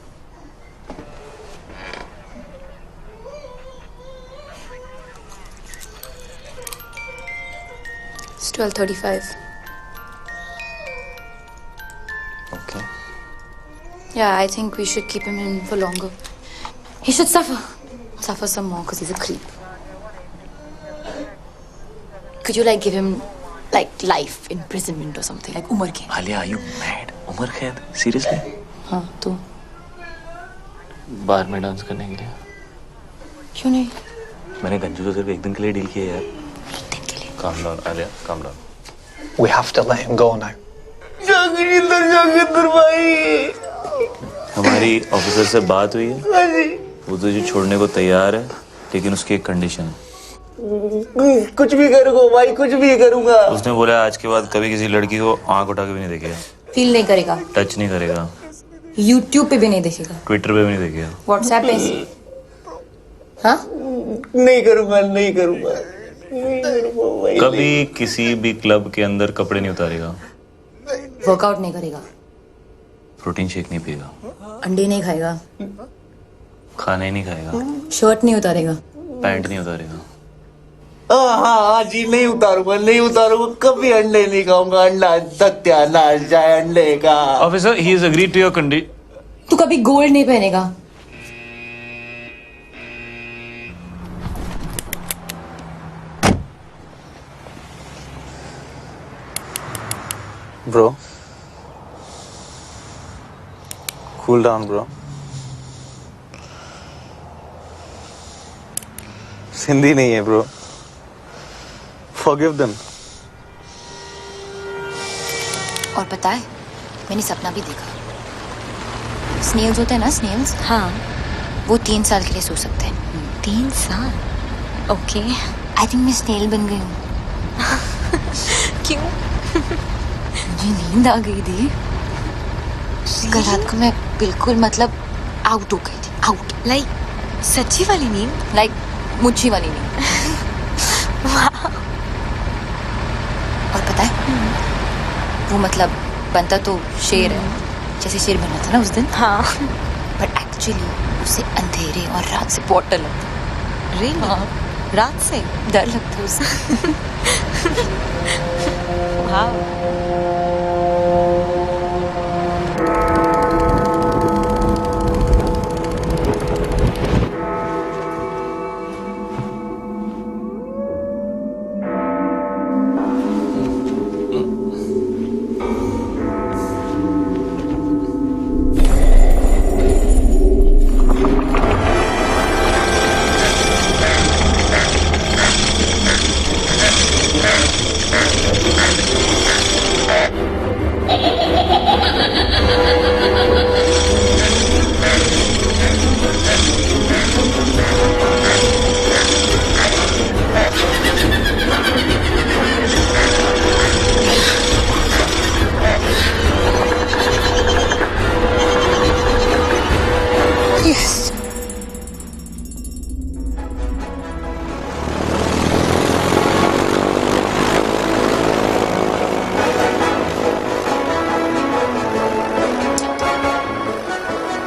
It's 12:35. Okay. Yeah, I think we should keep him in for longer. He should suffer some more because he's a creep. Could you give him life imprisonment or something, like Umar Kaid? Alia, are you mad? Umar Kaid? Seriously? हाँ, तो बार में dance करने के लिए? क्यों नहीं? मैंने गंजू तो सिर्फ एक दिन के लिए डील किया यार। Calm down, Alia. Calm down. We have to let him go now. Joginder भाई, हमारी ऑफिसर से बात हुई है, हाँ जी, वो तुझे छोड़ने को तैयार है, लेकिन उसकी एक कंडीशन है। कुछ भी करूंगा भाई, कुछ भी करूंगा। उसने बोला आज के बाद कभी किसी लड़की को आंख उठा के भी नहीं देखेगा, फील नहीं करेगा, टच नहीं करेगा, YouTube पे भी नहीं देखेगा, ट्विटर पे भी नहीं देखेगा, WhatsApp पे। हाँ? नहीं करूंगा भाई। कभी किसी भी क्लब के अंदर कपड़े नहीं उतारेगा, वर्कआउट नहीं करेगा, प्रोटीन शेक नहीं पिएगा, अंडे नहीं खाएगा, खाना ही नहीं खाएगा, शर्ट नहीं उतारेगा, पैंट नहीं उतारेगा। हाँ जी, नहीं उतारूंगा, कभी अंडे नहीं खाऊंगा, अंडा सत्यानाश जाए अंडे का। Officer, he is agreed to your condition. तू कभी गोल्ड नहीं पहनेगा। Bro, cool down, bro. Sindhi नहीं है bro. Forgive them. और पता है, मैंने सपना भी देखा। स्नेल्स होते हैं ना, स्नेल्स, हाँ, वो 3 साल के लिए सो सकते हैं। 3 साल? ओके, आई थिंक मैं स्नेल बन गई हूँ। क्यों? मुझे नींद आ गई थी। कल रात को मैं बिल्कुल आउट हो गई थी, आउट। लाइक सच्ची वाली नींद? लाइक मुच्छी वाली नींद। वो मतलब बनता तो शेर है, जैसे शेर बना था ना उस दिन। हाँ, बट एक्चुअली उसे अंधेरे और रात से बहुत डर लगता। रियली? हाँ, रात से डर लगता है उसे। वाह।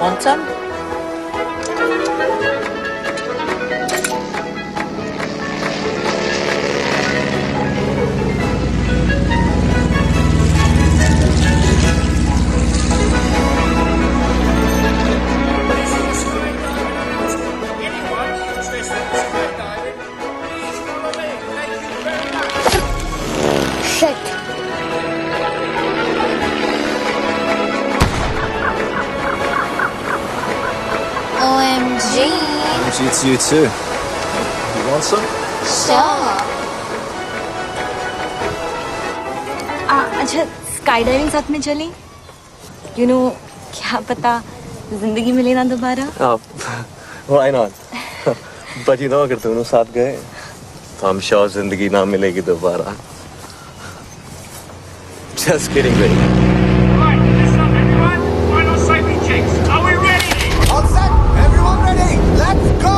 Want some? Shit. OMG. It's you too. You want some? Sure. अच्छा, स्काई डाइविंग साथ में चली? You know, क्या पता जिंदगी मिले ना दोबारा। Why not? But you know, अगर दोनों साथ गए तो I'm sure जिंदगी ना मिलेगी दोबारा. Just kidding, baby. Final safety checks. Are we ready? All set. Everyone ready? Let's go.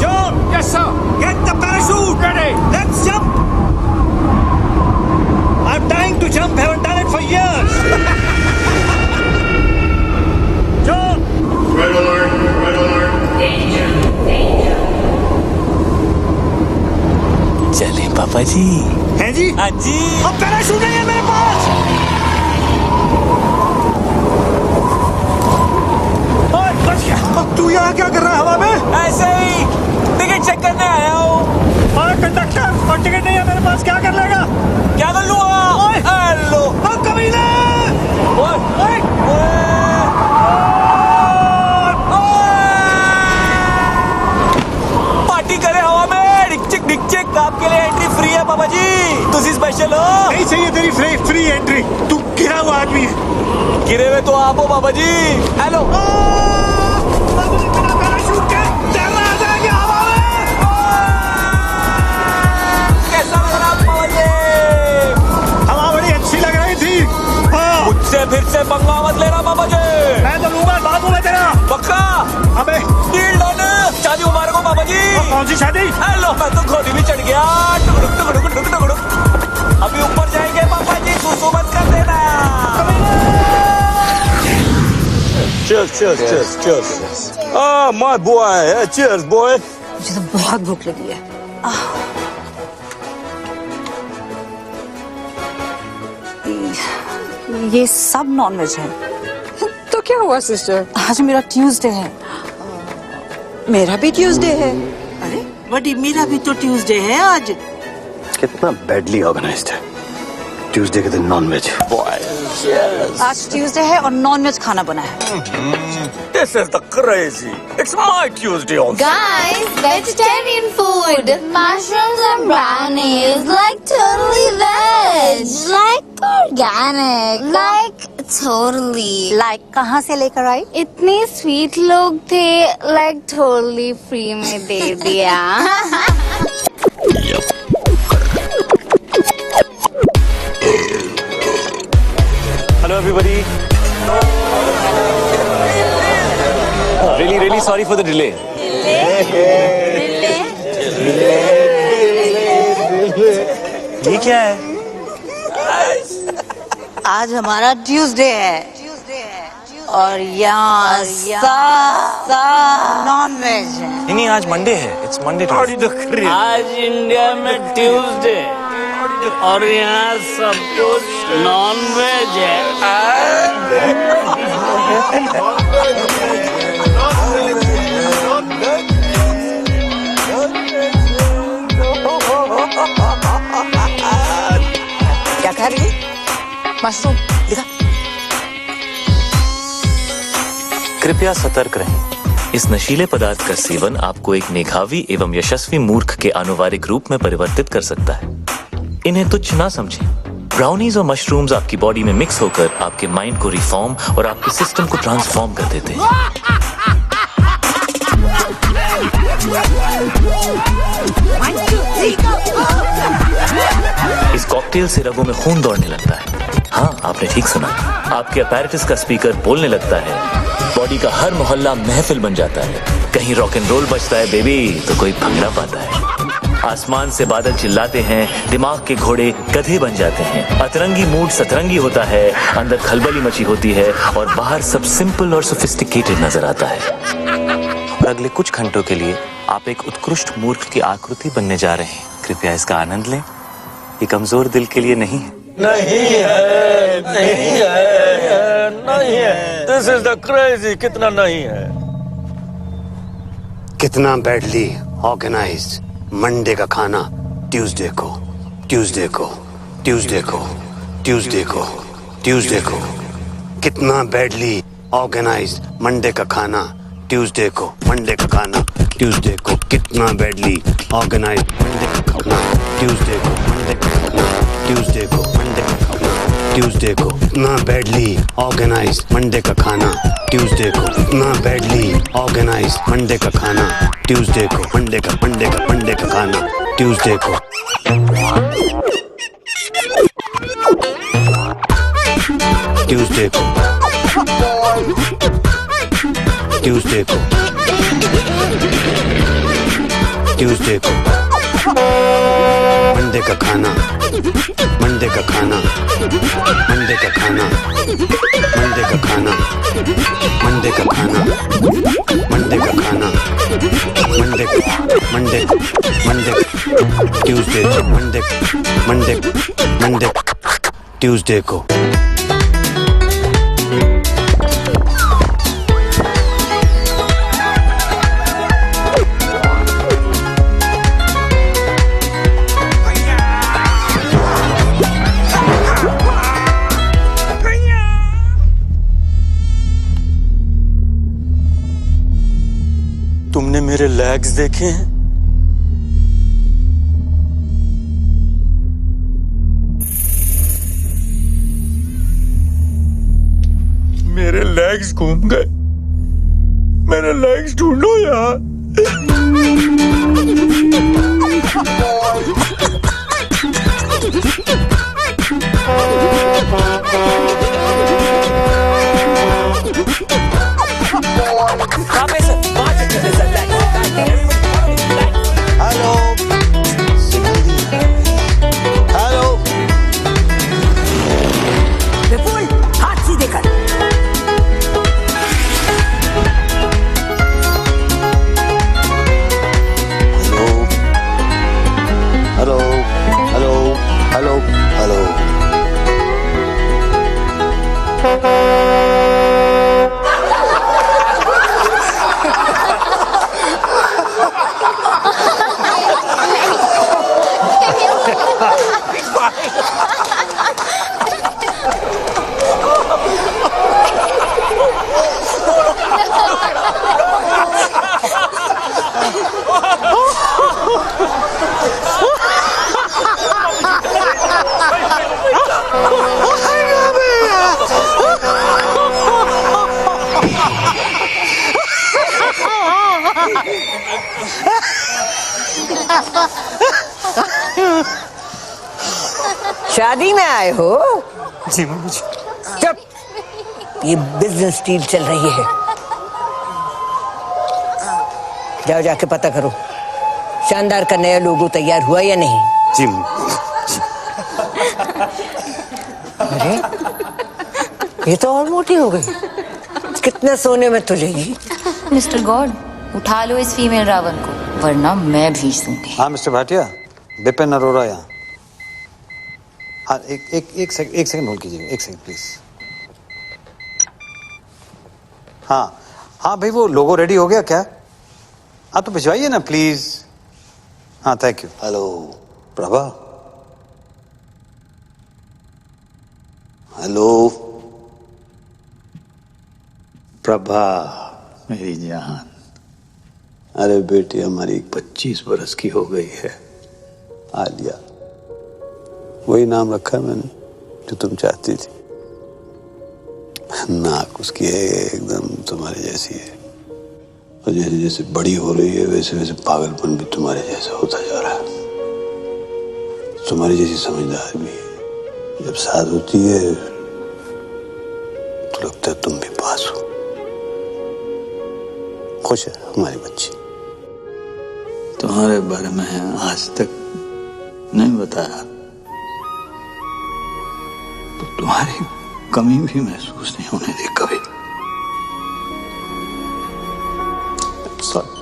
John! Yes, sir. Get the parachute ready. Let's jump. I'm dying to jump. Haven't done it for years. John! Red alert. Red alert. Danger. Danger. चलें पापा जी। हैं जी? हाँ जी। अब parachute नहीं है मेरे पास। ओए, बच गया। अब तू यहाँ क्या कर रहा है हवा में? ऐसे ही टिकट चेक करने आया हूँ। और कंडक्टर, और टिकट नहीं है मेरे पास, क्या कर लेगा? क्या कर लूँगा? हेलो। अब कमीने! पार्टी करे हवा में, डिक चिक आपके लिए एंट्री फ्री है पापा जी। तुसी स्पेशल हो। नहीं चाहिए तेरी फ्री एंट्री। तू गिरा हुआ आदमी है। गिरे हुए तो आप हो पापा जी। हेलो। कैसा लग रहा पापा जी? हवा बड़ी अच्छी लग रही थी। मुझसे फिर से पंगा मत लेना पापा जी। मैं तो लूंगा बाबू में तेरा। पक्का? अबे डील डन। शादी मुबारक हो पापा जी। कौन सी शादी? हेलो, मैं तो घोड़ी भी चढ़ गया। टुकड़ुक। अभी ऊपर जाएंगे पापा जी, सुसु मत कर देना। Cheers. Ah, my boy. Cheers, boy. मुझे तो बहुत भूख लगी है। ये सब नॉनवेज है। तो क्या हुआ सिस्टर? आज मेरा ट्यूसडे है। मेरा भी ट्यूसडे है। अरे बड़ी मेरा भी तो ट्यूसडे है आज। कितना बैडली ऑर्गेनाइज्ड है। ट्यूसडे के दिन नॉनवेज। आज ट्यूसडे है और नॉनवेज खाना बना है। This is the crazy. It's my Tuesday also. Guys, vegetarian food. Mushrooms and brownies. Like totally veg. Like organic. Like totally. Like कहाँ से लेकर आई? इतने स्वीट लोग थे, like totally free में दे दिया। Hello everybody. Really sorry for the delay. ये क्या है? आज हमारा ट्यूसडे है और यहाँ नॉन वेज है। नहीं, आज मंडे है। It's Monday. आज इंडिया में ट्यूसडे और यहाँ सब कुछ नॉन वेज है। क्या खा रही है? मशरूम दिखा। कृपया सतर्क रहें। इस नशीले पदार्थ का सेवन आपको एक मेधावी एवं यशस्वी मूर्ख के आनुवारिक रूप में परिवर्तित कर सकता है। इन्हें तुच्छ ना समझें। ब्राउनीज और मशरूम्स आपकी बॉडी में मिक्स होकर आपके माइंड को रिफॉर्म और आपके सिस्टम को ट्रांसफॉर्म कर देते हैं। इस कॉकटेल से रगों में खून दौड़ने लगता है। हाँ, आपने ठीक सुना। आपके अपैरेटस का स्पीकर बोलने लगता है। बॉडी का हर मोहल्ला महफिल बन जाता है। कहीं रॉक एंड रोल बजता है बेबी तो कोई भंगड़ा पाता है। आसमान से बादल चिल्लाते हैं, दिमाग के घोड़े गधे बन जाते हैं। अतरंगी मूड सतरंगी होता है, अंदर खलबली मची होती है और बाहर सब सिंपल और सोफिस्टिकेटेड नजर आता है। और अगले कुछ घंटों के लिए आप एक उत्कृष्ट मूर्ख की आकृति बनने जा रहे हैं। कृपया इसका आनंद लें। ये कमजोर दिल के लिए नहीं है। नहीं है, नहीं है, नहीं है। This is the crazy. कितना नहीं है? कितना बैडली ऑर्गेनाइज्ड मंडे का खाना ट्यूसडे को, ट्यूसडे को, ट्यूसडे को, ट्यूसडे को, ट्यूसडे को। कितना बैडली ऑर्गेनाइज्ड मंडे का खाना ट्यूसडे को, मंडे का खाना ट्यूसडे को। कितना बैडली ऑर्गेनाइज्ड मंडे का खाना ट्यूसडे को, मंडे का खाना ट्यूसडे को, मंडे का खाना ट्यूसडे को। कितना बैडली ऑर्गेनाइज्ड मंडे का खाना ट्यूसडे को। कितना बैडली ऑर्गेनाइज्ड मंडे का खाना ट्यूसडे को, मंडे का खाना ट्यूसडे को। ट्यूसडे को, ट्यूसडे को, ट्यूसडे को। मंडे का खाना, मंडे का खाना, मंडे का खाना, मंडे का खाना, मंडे का खाना, मंडे का खाना, मंडे मंडे मंडे ट्यूसडे को, मंडे मंडे मंडे ट्यूसडे को। तुमने मेरे लेग्स देखे हैं? मेरे लेग्स घूम गए। मेरे लेग्स ढूंढो यार। Hello, hello. विपुल, हाथ सीधे कर। Hello, hello, hello, hello. शादी में आए हो? जी मम्मी जी। चुप, ये बिजनेस डील चल रही है। जाओ जाके पता करो शानदार का नया लोगो तैयार हुआ या नहीं। जी अरे ये तो और मोटी हो गई। कितने सोने में तुलेगी? मिस्टर गॉड, उठा लो इस फीमेल रावण को, वरना मैं भीष दूंगी। हाँ मिस्टर भाटिया, बिपिन अरोड़ा यहाँ। हाँ एक सेकंड होल्ड कीजिएगा, एक सेकंड प्लीज। हाँ हाँ भाई, वो लोगो रेडी हो गया क्या? आप तो भिजवाइए ना प्लीज। हाँ thank you. Hello Prabha. Hello Prabha मेरी जान। अरे बेटी हमारी 25 बरस की हो गई है, आलिया। वही नाम रखा मैंने जो तुम चाहती थी। नाक उसकी है एकदम तुम्हारे जैसी है, और जैसे जैसे बड़ी हो रही है वैसे वैसे पागलपन भी तुम्हारे जैसा होता जा रहा है। तुम्हारी जैसी समझदार भी है। जब साथ होती है तो लगता है तुम भी पास हो। खुश है हमारी बच्ची। तुम्हारे बारे में आज तक नहीं बताया तो तुम्हारी कमी भी महसूस नहीं होने दी कभी। सॉरी।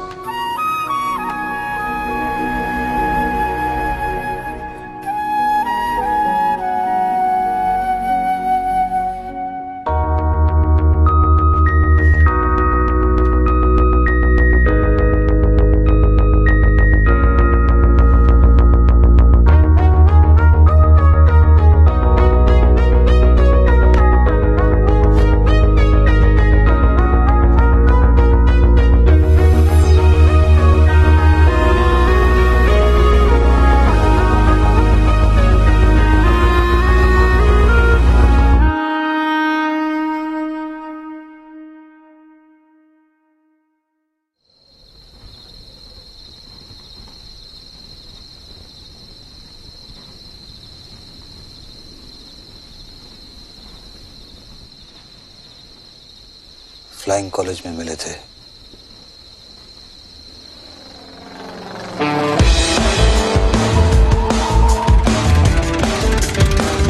फ्लाइंग कॉलेज में मिले थे।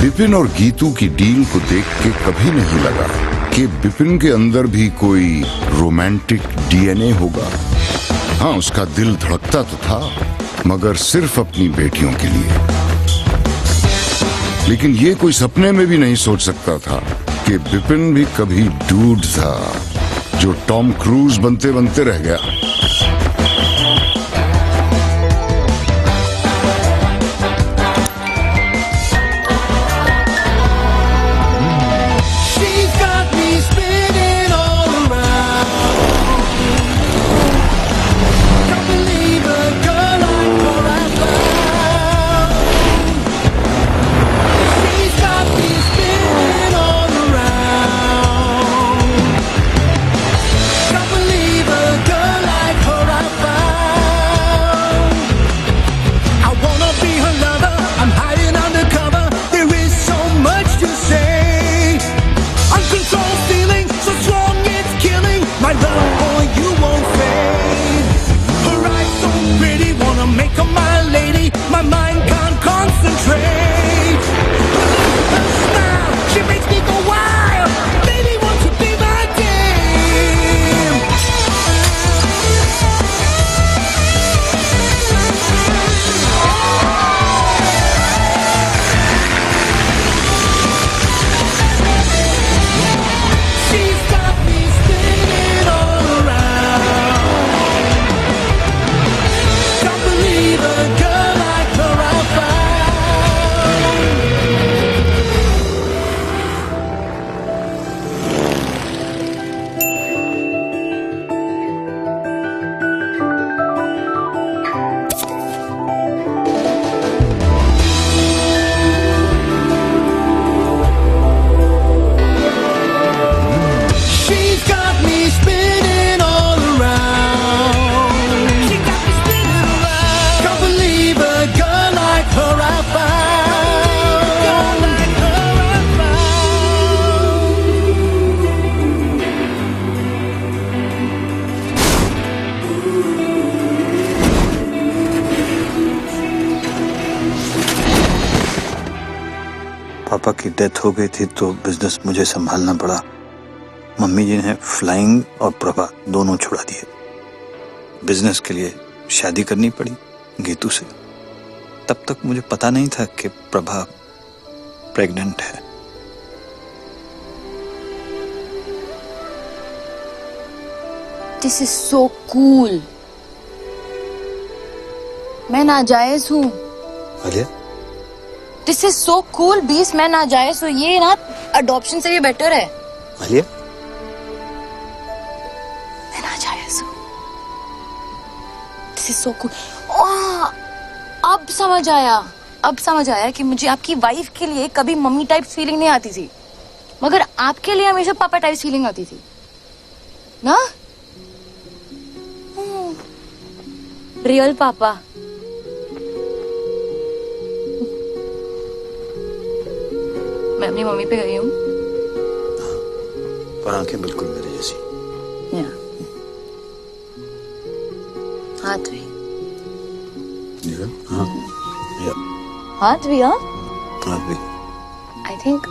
बिपिन और गीतू की डील को देख के कभी नहीं लगा कि बिपिन के अंदर भी कोई रोमांटिक डीएनए होगा। हाँ, उसका दिल धड़कता तो था, मगर सिर्फ अपनी बेटियों के लिए। लेकिन ये कोई सपने में भी नहीं सोच सकता था कि बिपिन भी कभी डूड था जो टॉम क्रूज बनते बनते रह गया। Like की डेथ हो गई थी तो बिजनेस मुझे संभालना पड़ा। मम्मी जी ने फ्लाइंग और प्रभा दोनों छुड़ा दिए। बिजनेस के लिए शादी करनी पड़ी गीतू से। तब तक मुझे पता नहीं था कि प्रभा प्रेग्नेंट है। This is so cool. मैं नाजायज हूँ। Alia, this is so cool. 20 मैं नाजायज हूँ। ये ना अडॉप्शन से ये बेटर है। आलिया, मैं नाजायज हूँ। This is so cool. अब समझ आया। अब समझ आया कि मुझे आपकी वाइफ के लिए कभी मम्मी टाइप फीलिंग नहीं आती थी, मगर आपके लिए हमेशा पापा टाइप फीलिंग आती थी ना। रियल पापा। मैं अपनी मम्मी पे गई हूँ। पर आंखें बिल्कुल मेरे जैसी। हाथ भी। हाँ, हाथ भी। हाँ, हाथ भी। आई थिंक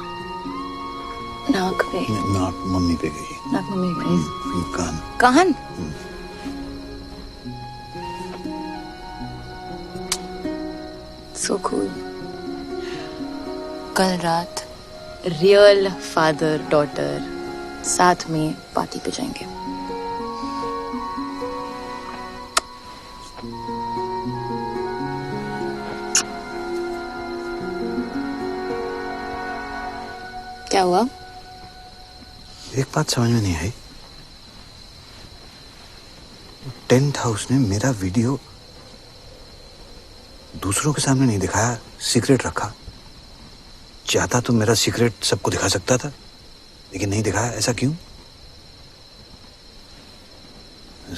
नाक पे। नाक मम्मी पे गई। नाक मम्मी पे गई। कान। कान। So cool. कल रात रियल फादर डॉटर साथ में पार्टी पे जाएंगे। क्या हुआ? एक बात समझ में नहीं आई। टेंट हाउस ने मेरा वीडियो दूसरों के सामने नहीं दिखाया, सीक्रेट रखा। चाहता तो मेरा सीक्रेट सबको दिखा सकता था, लेकिन नहीं दिखाया। ऐसा क्यों?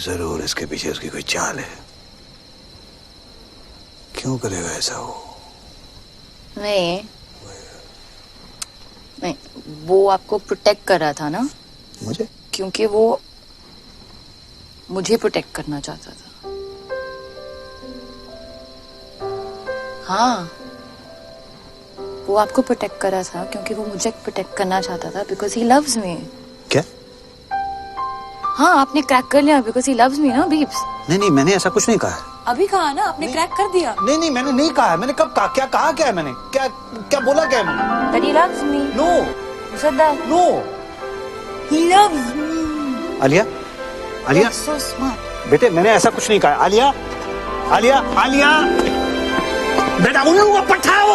जरूर इसके पीछे उसकी कोई चाल है। क्यों करेगा ऐसा वो? नहीं, वो आपको प्रोटेक्ट कर रहा था ना। मुझे? क्योंकि वो मुझे प्रोटेक्ट करना चाहता था। हाँ, वो आपको प्रोटेक्ट कर रहा था क्योंकि वो मुझे प्रोटेक्ट करना चाहता था, बिकॉज ही लव्स मी। क्या? हाँ, आपने क्रैक कर लिया बिकॉज ही लव्स मी ना बीब्स। नहीं, मैंने ऐसा कुछ नहीं कहा है। अभी कहा ना आपने, क्रैक कर दिया। नहीं, मैंने नहीं कहा है। मैंने कब कहा? क्या कहा? क्या है मैंने? क्या बोला? क्या है मैंने? That he loves me. No. You said that. No. He loves me. Alia, That's so smart. बेटे मैंने ऐसा कुछ नहीं कहा। आलिया, बेटा उल्लू को पठाओ।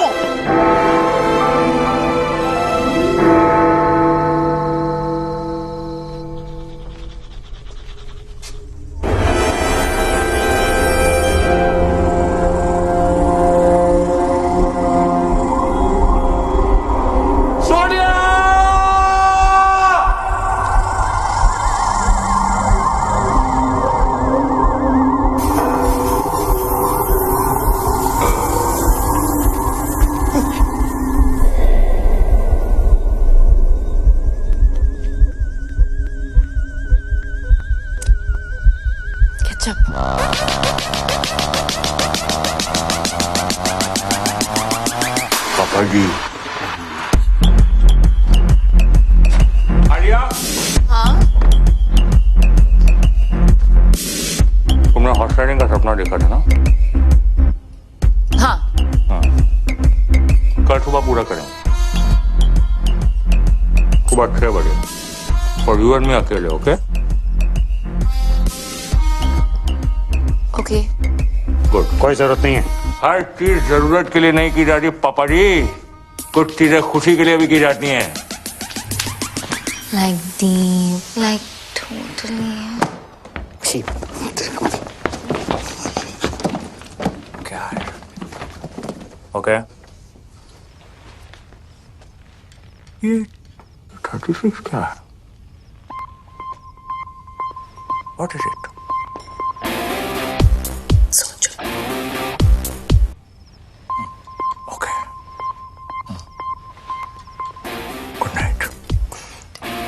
पापा जी। आलिया, हाँ? तुमने हॉर्स राइडिंग का सपना देखा था ना? हाँ। कल सुबह पूरा करेंगे। सुबह 6 बजे। और यू एंड मी अकेले। ओके? ओके। गुड। कोई जरूरत नहीं है। हर चीज जरूरत के लिए नहीं की जाती पापा जी, कुछ चीजें खुशी के लिए भी की जाती हैं। Like deep, like totally. क्या है? ओके? ये 36 क्या है? What is it?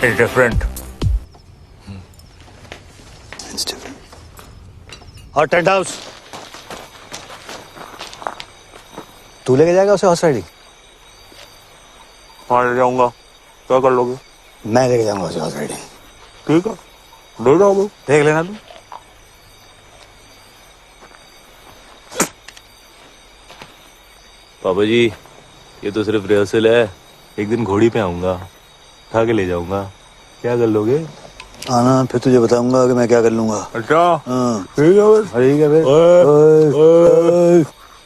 It's different. It's different. और टेंट हाउस तू लेके जाएगा उसे हॉर्स राइडिंग? वहाँ ले जाऊंगा, क्या कर लोगे? मैं लेके जाऊंगा उसे हॉर्स राइडिंग। ठीक है, ले जाओगे, देख लेना तू। पापा जी, ये तो सिर्फ रिहर्सल है। एक दिन घोड़ी पे आऊंगा, उठा के ले जाऊंगा, क्या कर लोगे? आना, फिर तुझे बताऊंगा कि मैं क्या कर लूंगा। अच्छा, हाँ ठीक है फिर। ठीक है फिर।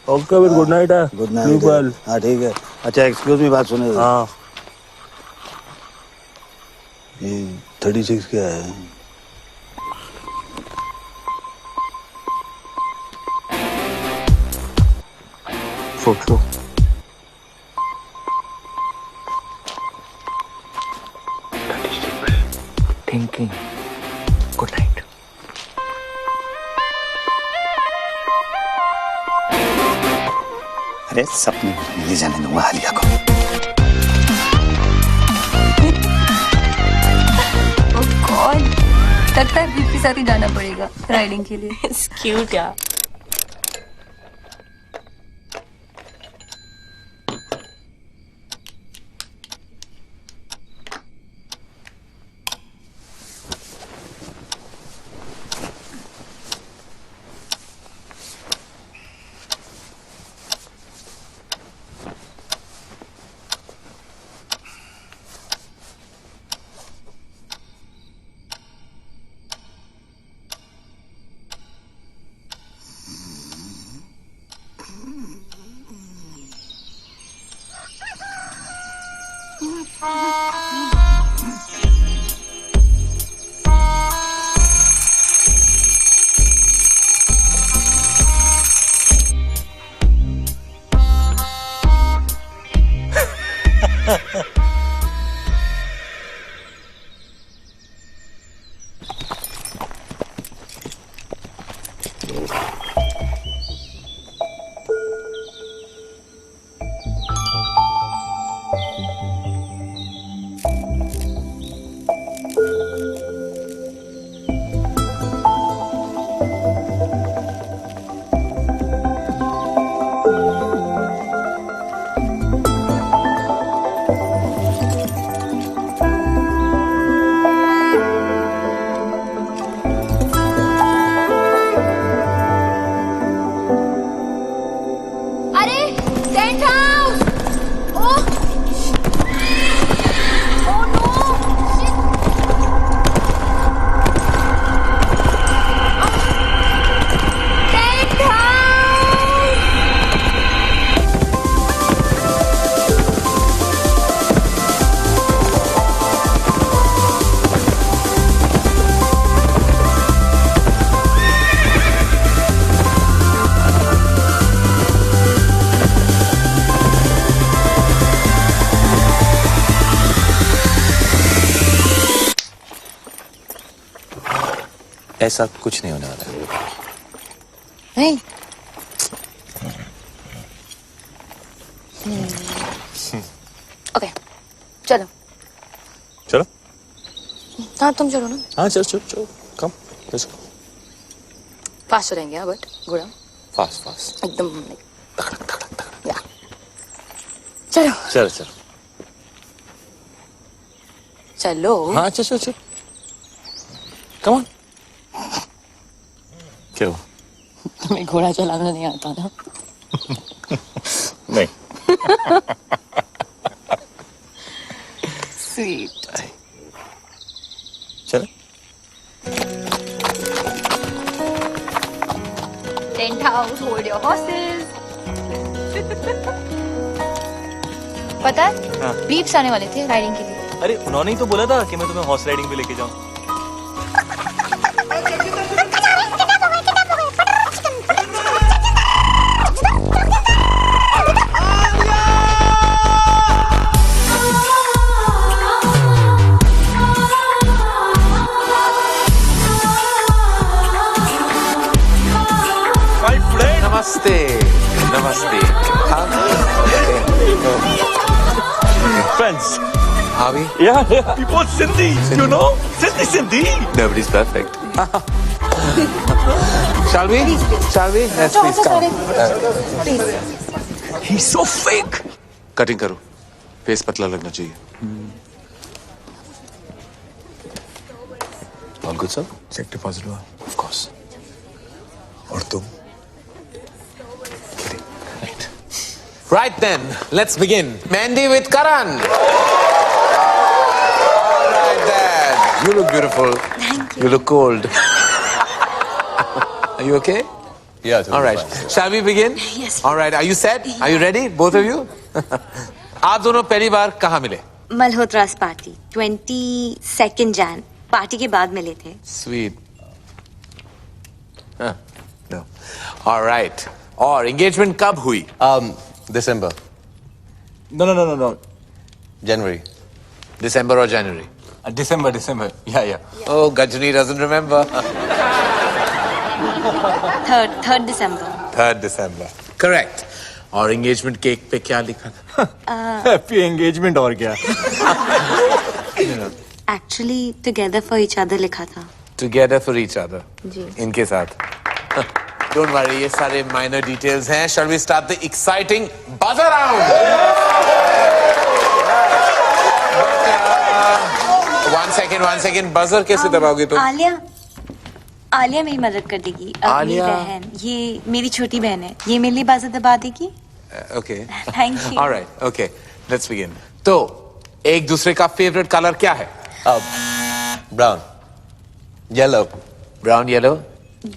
ओके फिर, गुड नाइट है। Good night. हाँ ठीक है। अच्छा एक्सक्यूज मी, बात सुने। हाँ, ये 36 क्या है? Photo thinking. Good night. अरे सपने में ले जाने दूंगा आलिया को। कौन लगता है बीप के साथ ही जाना पड़ेगा राइडिंग के लिए। क्यूट यार। ऐसा कुछ नहीं होने वाला है। नहीं। ओके, चलो। चलो। हाँ तुम चलो ना। हाँ चलो चलो चलो, कम, लेट्स गो। फास्ट चलेंगे बट घोड़ा। Fast fast. एकदम। या। चलो। चलो चलो। चलो। हाँ चलो चलो चलो। Come on. क्या हुआ? तुम्हें घोड़ा चलाना नहीं आता ना? नहीं। स्वीट। चलो। Tent house, hold your horses. पता है? हाँ। बीप्स आने वाले थे राइडिंग के लिए। अरे उन्होंने ही तो बोला था कि मैं तुम्हें हॉर्स राइडिंग पे लेके जाऊं। नमस्ते नमस्ते Friends. Harvey? Yeah, people Sindhi, you know? Sindhi. Nobody's perfect. Shall we? Shall we? Let's please come. He's so fake. Cutting करो. फेस पतला लगना चाहिए. All good, sir? Sector positive. Of course. और तुम? Right then, let's begin. Mandy with Karan. All right, Dad. You look beautiful. Thank You look cold. Are you okay? Yeah. All right. Shall we begin? Yes. All right. Are you set? Are you ready? Both of you? आप दोनों पहली बार कहाँ मिले? मल्होत्रास party 22 Jain party के बाद मिले थे. Sweet. Huh. No. All right. और engagement कब हुई? December. No. January. December or January? December. Yeah. Oh, Gajani doesn't remember. 3rd December. 3rd December. Correct. और engagement cake पे क्या लिखा था? हैप्पी एंगेजमेंट और क्या? Actually together for each other लिखा था. Together for each other. जी. इनके साथ. Don't worry, ये सारे minor details हैं. Shall we start the exciting buzzer round? One second. Buzzer कैसे दबाओगे तुम? आलिया मेरी मदद कर देगी. मेरी आलिया? बहन, ये मेरी छोटी बहन है. ये मेरे लिए बाज़ दबा देगी. Okay. Thank you. All right. Okay. Let's begin. तो एक दूसरे का favorite color क्या है? Brown. Yellow. Brown, yellow.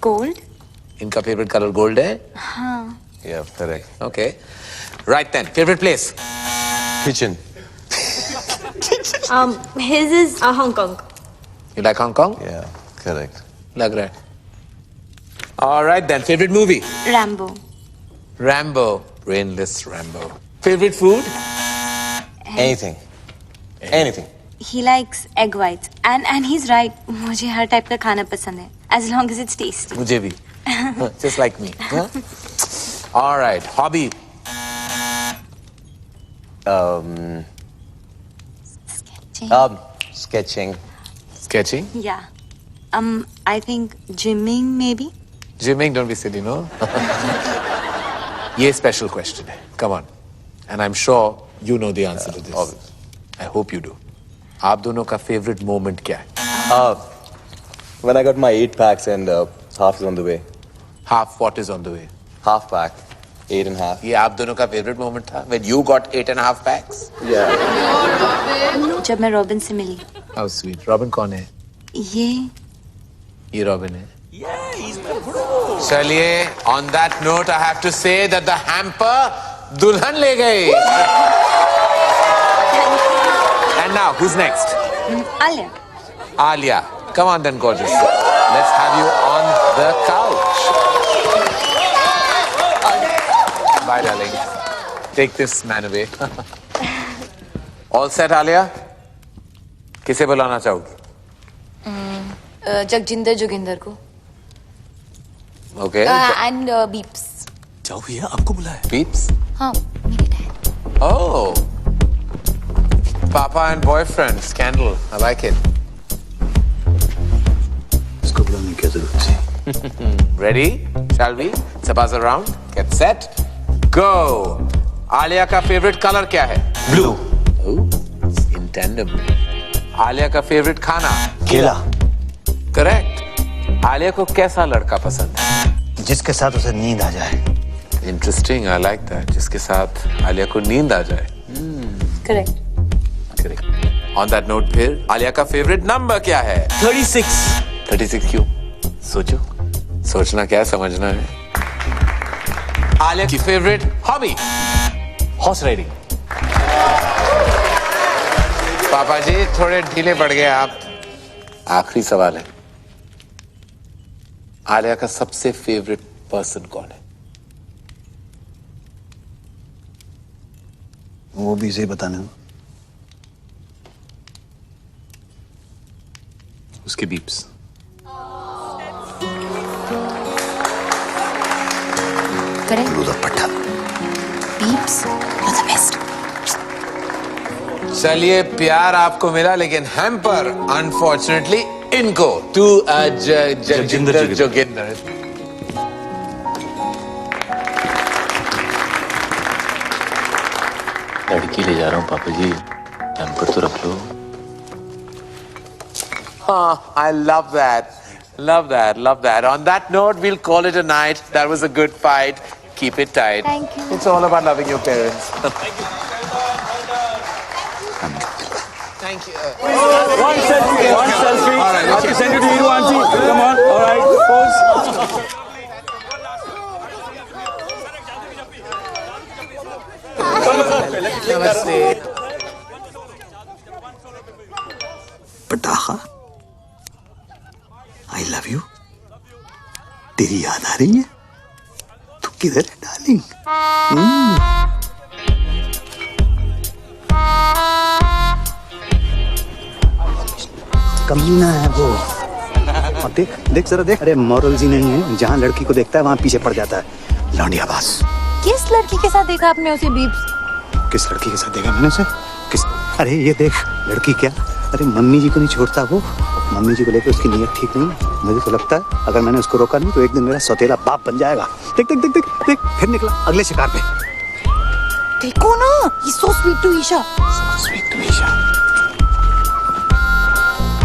Gold. इनका favorite color gold है? हाँ. Yeah, correct. Okay. Right then. Favorite place? Kitchen. His is Hong Kong. You like Hong Kong? Yeah, correct. लग रहा है. All right then. Favorite movie? Rambo. Rambo. Brainless Rambo. Favorite food? Anything. He likes egg whites. And he's right. मुझे हर type का खाना पसंद है. As long as it's tasty. मुझे भी. Just like me. Huh? All right. Hobby? Sketching. Sketching? Yeah. I think gymming maybe. Gymming, don't be silly, no? ये special question है. Come on. And I'm sure you know the answer to this. Obvious. I hope you do. आप दोनों का favorite moment क्या है? When I got my 8 packs and half is on the way. Half what is on the way? Half pack. 8.5. ये आप दोनों का favorite moment था? When you got 8.5 packs? Yeah. जब मैं रॉबिन से मिली. How sweet. Robin कौन है? ये Robin है. चलिए, on that note, I have to say that the hamper दुल्हन ले गई. And now, who's next? Alia. Alia. Come on then, gorgeous. Let's have you on the couch. Bye, darling. Take this man away. All set, Alia? किसे बुलाना चाहोगी? जगजिंदर जोगिंदर को. Okay. And Beeps. जाओ भैया, आपको बुलाया. Beeps? हाँ, मेरे dad. Oh. Papa and boyfriend, scandal. I like it. इसको बुलाने की जरूरत थी. Ready? Shall we? It's a buzz around. Get set. Go. Alia का favorite color क्या है? Blue. Oh, in tandem. Alia का favorite खाना? केला. Correct. Alia को कैसा लड़का पसंद है? जिसके साथ उसे नींद आ जाए. Interesting. I like that. जिसके साथ Alia को नींद आ जाए. Correct. Correct. On that note फिर Alia का favorite number क्या है? 36. 36 क्यों? सोचो. सोचना क्या है, समझना है. Alia की favorite hobby? Horse riding. पापा जी थोड़े ढीले पड़ गए आप. आखिरी सवाल है. आलिया का सबसे फेवरेट पर्सन कौन है? वो भी इसे बताने दो. उसके बीप्स. पट्टा. Beeps, you're the best. चलिए, प्यार आपको मिला लेकिन हैम्पर अनफॉर्चुनेटली इनको टू जगजिंदर जोगिंदर. लड़की ले जा रहा हूँ पापा जी, टेम्पर तो रख लो। I love that. Love that. Love that. On that note, we'll call it a night. That was a good fight. Keep it tight. Thank you. It's all about loving your parents. Thank you. One selfie. One selfie. All right, I have to send it to you, auntie. Come on. All right. Pose. Namaste. पटाखा, I love you. तेरी याद आ रही है? तू किधर है darling? कमीना है वो। और देख देख जरा देख, अरे मॉरल्स ही नहीं है, जहाँ लड़की को देखता है वहाँ पीछे पड़ जाता है। लौंडिया बास। किस लड़की के साथ देखा आपने उसे बीप्स? किस लड़की के साथ देखा मैंने उसे? किस? अरे ये देख, लड़की क्या, अरे मम्मी जी को नहीं छोड़ता वो। मम्मी जी को लेकर उसकी नीयत ठीक नहीं है। मुझे तो लगता है अगर मैंने उसको रोका नहीं तो एक दिन मेरा सौतेला बाप बन जाएगा। देख देख देख देख देख, फिर निकला अगले शिकार पे। देखो ना, he's so sweet to Isha. So sweet to Isha.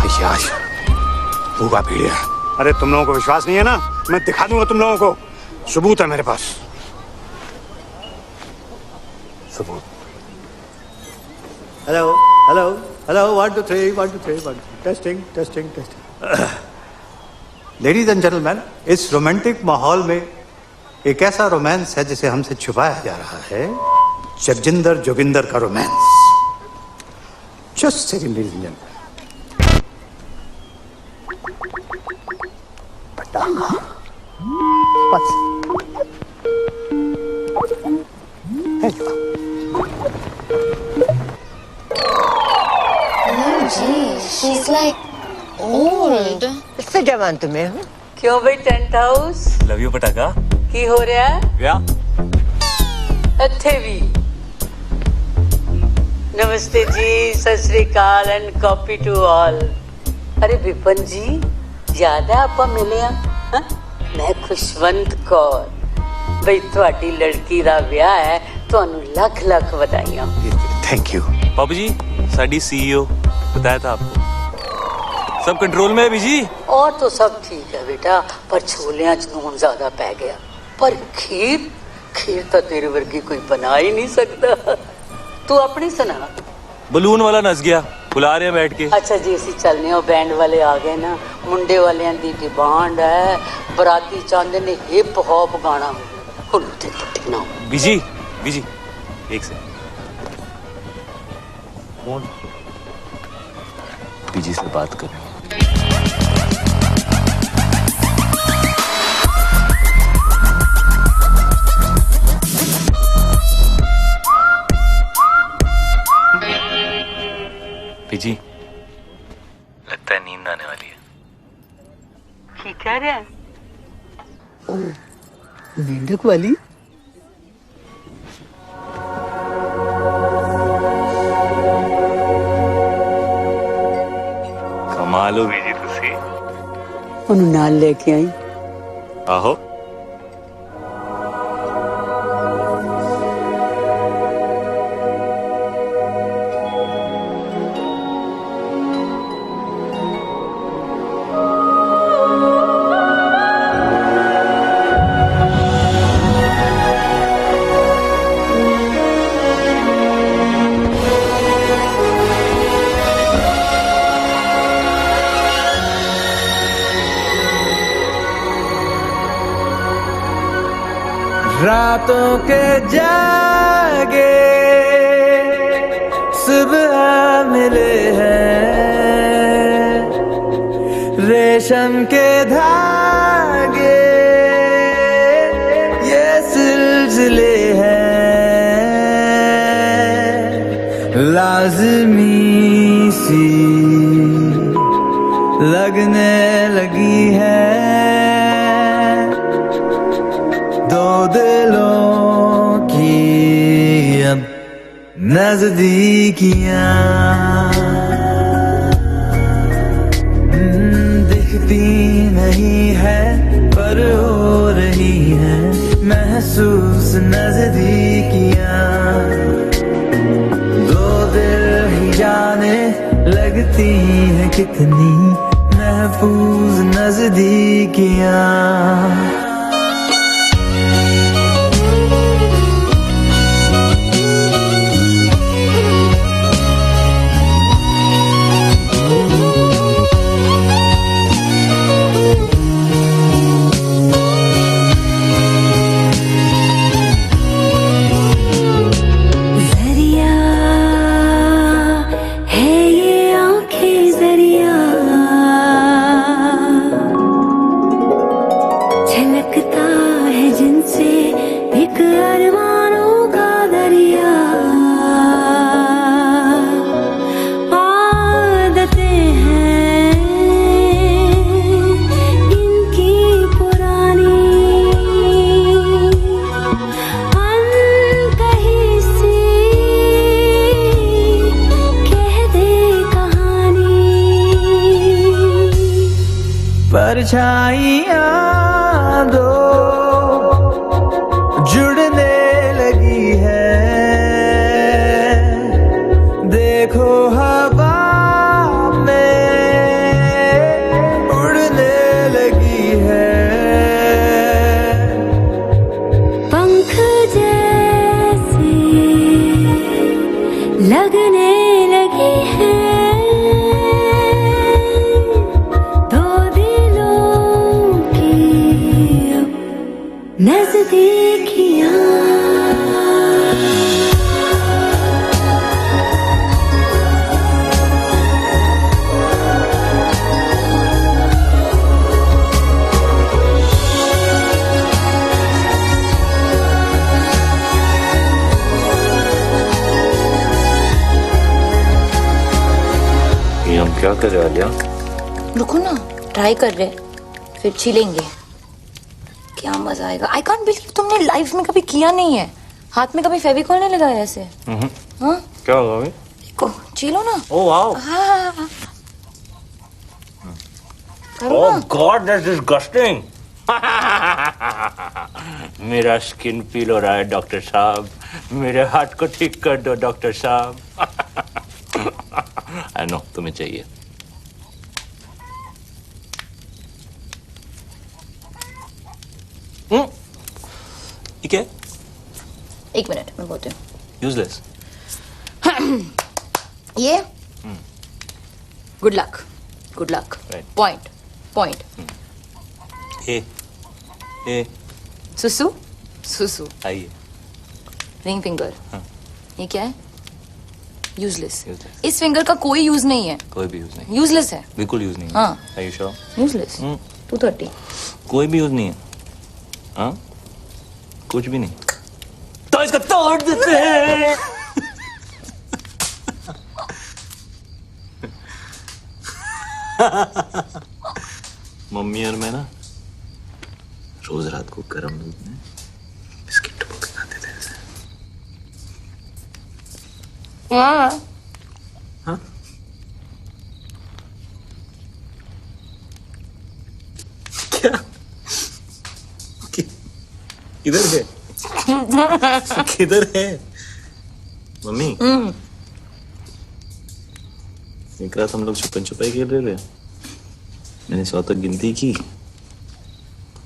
Ayash, भूखा भेड़िया। अरे तुम लोगों को विश्वास नहीं है ना? मैं दिखा दूंगा तुम लोगों को, सबूत है मेरे पास। सबूत। Hello hello hello, 1 2 3 1 2 3 1 testing testing testing. Ladies and gentleman, इस रोमांटिक माहौल में एक ऐसा रोमांस है जिसे हमसे छुपाया जा रहा है, जगजिंदर जोगिंदर का romance. Just second ladies and gentleman. पटाखा बस। She's like old. इससे जवान तुम्हें हूँ। क्यों भाई टेंट हाउस? लव यू पटाखा। की हो रहा है? क्या? अच्छे भी। नमस्ते जी, सत श्री अकाल एंड कॉपी टू ऑल। अरे विपन जी, याद है आप मिले हैं? मैं खुशवंत कौर। भाई ਤੁਹਾਡੀ लड़की ਦਾ ਵਿਆਹ है, ਤੁਹਾਨੂੰ ਲੱਖ ਲੱਖ ਵਧਾਈਆਂ। Thank you. पापा जी, साडी सीईओ बताया था आपको, सब कंट्रोल में है बीजी। और तो सब ठीक है बेटा, पर छोलियां च नून ज्यादा पै गया। पर खीर खीर तो तेरे वर्गी कोई बना ही नहीं सकता। तू अपनी सुना। बलून वाला नस गया, बुला रहे हैं बैठ के। अच्छा जी, ਅਸੀਂ ਚੱਲਨੇ ਆ, बैंड वाले आ गए ना। मुंडे वालियां दी डिमांड है, बराती चाहते ने हिप हॉप गाना। हुन ते टुटी ना बीजी बीजी, एक से कौन? बीजी से बात करनी। बीजी, लगता है नींद आने वाली है। की कह रहे हैं? मेंढक वाली? कमाल हो बीजी तुसी। ਉਹਨੂੰ ਨਾਲ ਲੈ ਕੇ ਆਈ। आहो। रातों के जागे सुबह मिले हैं, रेशम के धागे ये सिलसिले हैं, लाज़मी सी लगने लगी है दो दिलों की अब नजदीकियां। दिखती नहीं है पर हो रही है महसूस नजदीकियां। लगती है कितनी महफूज नजदीकियां। परछाइयाँ दो जुड़ने लगी है, देखो हवा में उड़ने लगी है। पंख जैसे लगने लगी है, नजदीकियां। ये हम क्या कर रहे हैं आलिया? रुको ना, ट्राई कर रहे, फिर छीलेंगे। क्या मजा आएगा। आई कांट बिलीव तुमने लाइफ में कभी किया नहीं है। हाथ में कभी फेविकॉल नहीं लगाया ऐसे? हाँ? क्या होगा भाई? देखो, छीलो ना। Oh wow. हाँ। ओह गॉड दैट्स डिस्गस्टिंग। मेरा स्किन पील हो रहा है डॉक्टर साहब, मेरे हाथ को ठीक कर दो डॉक्टर साहब। आई नो तुम्हें चाहिए। ठीक है, एक मिनट मैं बोलती हूँ। यूजलेस। ये good luck, good luck. Point point. ए सुसु सुसु। आइए। Ring finger. ये क्या है? यूजलेस। इस फिंगर का कोई यूज नहीं है। कोई भी यूज नहीं। यूजलेस है। बिल्कुल यूज नहीं है। हाँ। Are you sure? यूजलेस। 230। कोई भी यूज नहीं है। हाँ? कुछ भी नहीं। तो इसको तोड़ देते हैं। मम्मी और मैं ना रोज रात को गर्म दूध में बिस्किट टपक के खाते थे ऐसे। हाँ। हाँ? क्या? किधर है? किधर है मम्मी? एक रात हम लोग छुपन छुपाई खेल रहे थे, मैंने 100 तक गिनती की,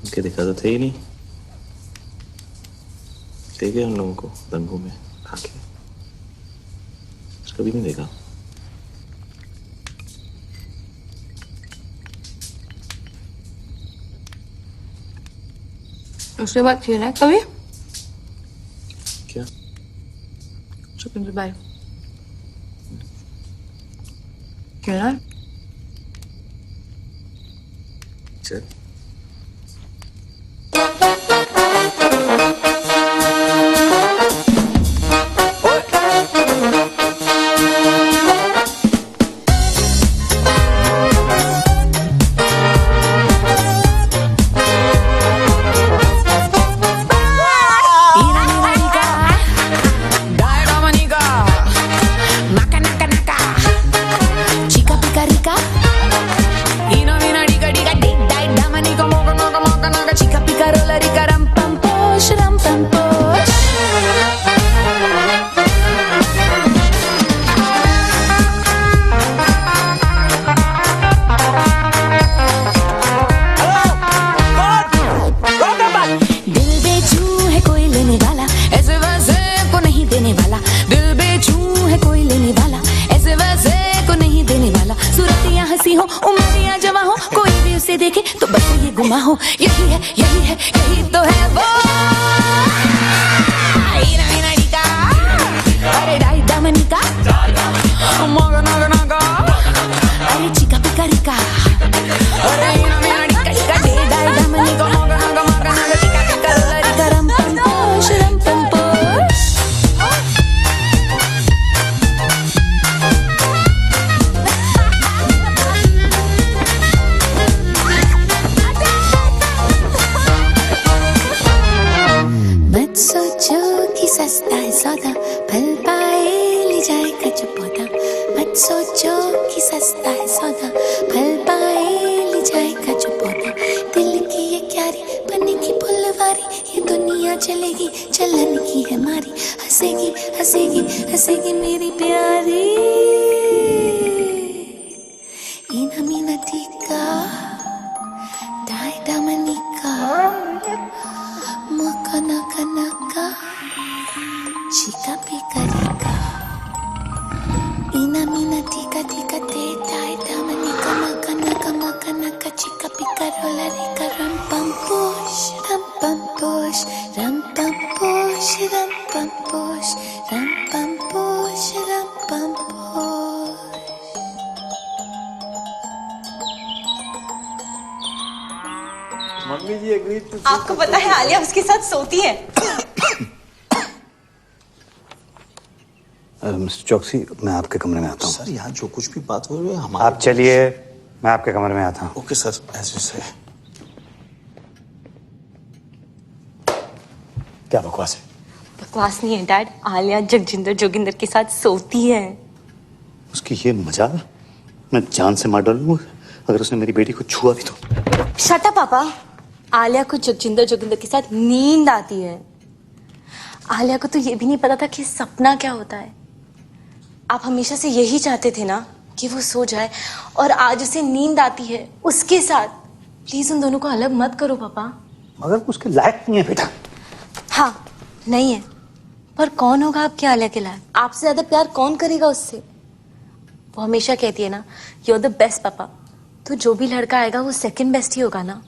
उनके देखा तो थे ही नहीं, ले गए उन लोगों को दंगों में खाके, कभी नहीं देखा। उसके बाद खेला है कभी? क्या? छुपन छुपाई खेला है? चल। Chica pica rica, y no vino diga diga dig dai damani Umaria जवा हो, कोई भी उसे देखे तो बस ये गुमा हो। यही है, यही है, यही तो है वो। अरे डाई दामनिका, मोगा नागा नागा, अरे चिका पिका रिका, अरे डिका डे डाई दामनिका, मोगा नागा मोगा नागा, चिका पिका रिका, रम पम पोश, रम पम पोश। मत सोचो कि सस्ता है सौदा, फल पाए ले जाए कच्चा पौधा। मत सोचो कि सस्ता है सौदा, फल पाए ले जाए कच्चा पौधा। दिल की ये क्यारी बने की फुलवारी, ये दुनिया चलेगी चलन की है मारी। हंसेगी हंसेगी हंसेगी मेरी प्यारी। ईना मीना टीका डाई दामनिका, मोका नका नका, चिका पिका रिका। ईना मीना टीका टीका ते डाई दामनिका, मोका नका मोका नका, चिका पिका रोला रिका। रम पम पोश, रम पम पोश, रम पम पोश, रम पम पोश, रम पम पोश, रम पम पोश। मम्मी जी एग्री। आपको पता है आलिया उसके साथ सोती है। मिस्टर चौकसी, मैं आपके कमरे में आता हूँ। सर यहाँ जो कुछ भी बात हो रही है हम आप चलिए, मैं आपके कमरे में आता हूँ। ओके सर, एज यू से। क्या बकवास है? बकवास नहीं है डैड, आलिया जगजिंदर जोगिंदर के साथ सोती है। उसकी ये मजाल मैं जान से मार डालूंगा अगर उसने मेरी बेटी को छुआ भी तो। शट अप पापा। आलिया को जगजिंदर जोगिंदर के साथ नींद आती है। आलिया को तो ये भी नहीं पता था कि सपना क्या होता है। आप हमेशा से यही चाहते थे ना कि वो सो जाए, और आज उसे नींद आती है उसके साथ। प्लीज उन दोनों को अलग मत करो पापा। मगर उसके लायक नहीं है बेटा। हाँ नहीं है, पर कौन होगा आपके आलिया के लायक? आपसे ज्यादा प्यार कौन करेगा उससे? वो हमेशा कहती है ना, यू आर द बेस्ट पापा। तो जो भी लड़का आएगा वो सेकंड बेस्ट ही होगा ना।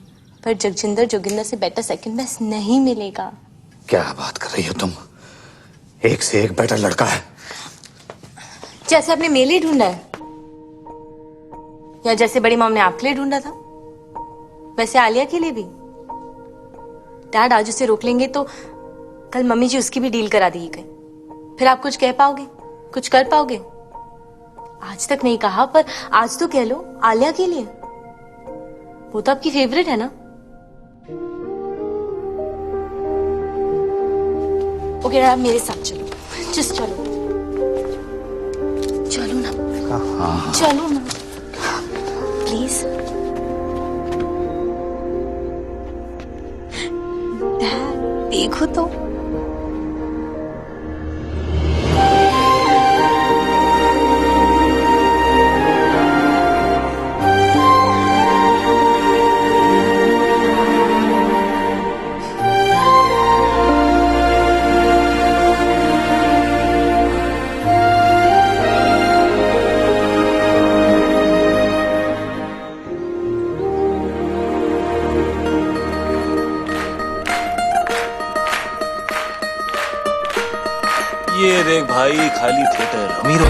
पर जगजिंदर जोगिंदर से बेटर सेकंड बेस्ट नहीं मिलेगा। क्या बात कर रही हो तुम? एक से एक बेटर लड़का है। जैसे आपने मेरे लिए ढूंढा है, या जैसे बड़ी मॉम ने आपके लिए ढूंढा था, वैसे आलिया के लिए भी। डैड आज उसे रोक लेंगे तो कल मम्मी जी उसकी भी डील करा देगी कहीं। फिर आप कुछ कह पाओगे, कुछ कर पाओगे? आज तक नहीं कहा, पर आज तो कह लो आलिया के लिए। वो तो आपकी फेवरेट है ना। ओके आप मेरे साथ चलो, जस्ट चलो, चलो ना, चलो ना प्लीज। डैड देखो तो। ये देख भाई, खाली थिएटर। अमीरों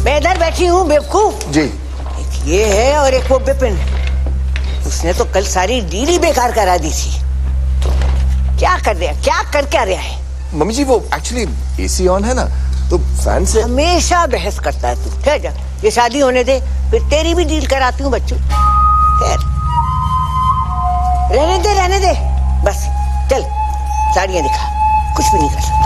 मैं इधर बैठी हूँ बेवकूफ जी। एक ये है और एक वो बिपिन। उसने तो कल सारी डील ही बेकार करा दी थी। क्या कर रहा है, क्या कर क्या रहा है? मम्मी जी वो एक्चुअली एसी ऑन है ना, तो फैन से। हमेशा बहस करता है तू। ठहर जा, ये शादी होने दे, फिर तेरी भी डील कराती हूँ बच्चों। खैर रहने दे बस। चल साड़ियाँ दिखा, कुछ भी नहीं कर सकता।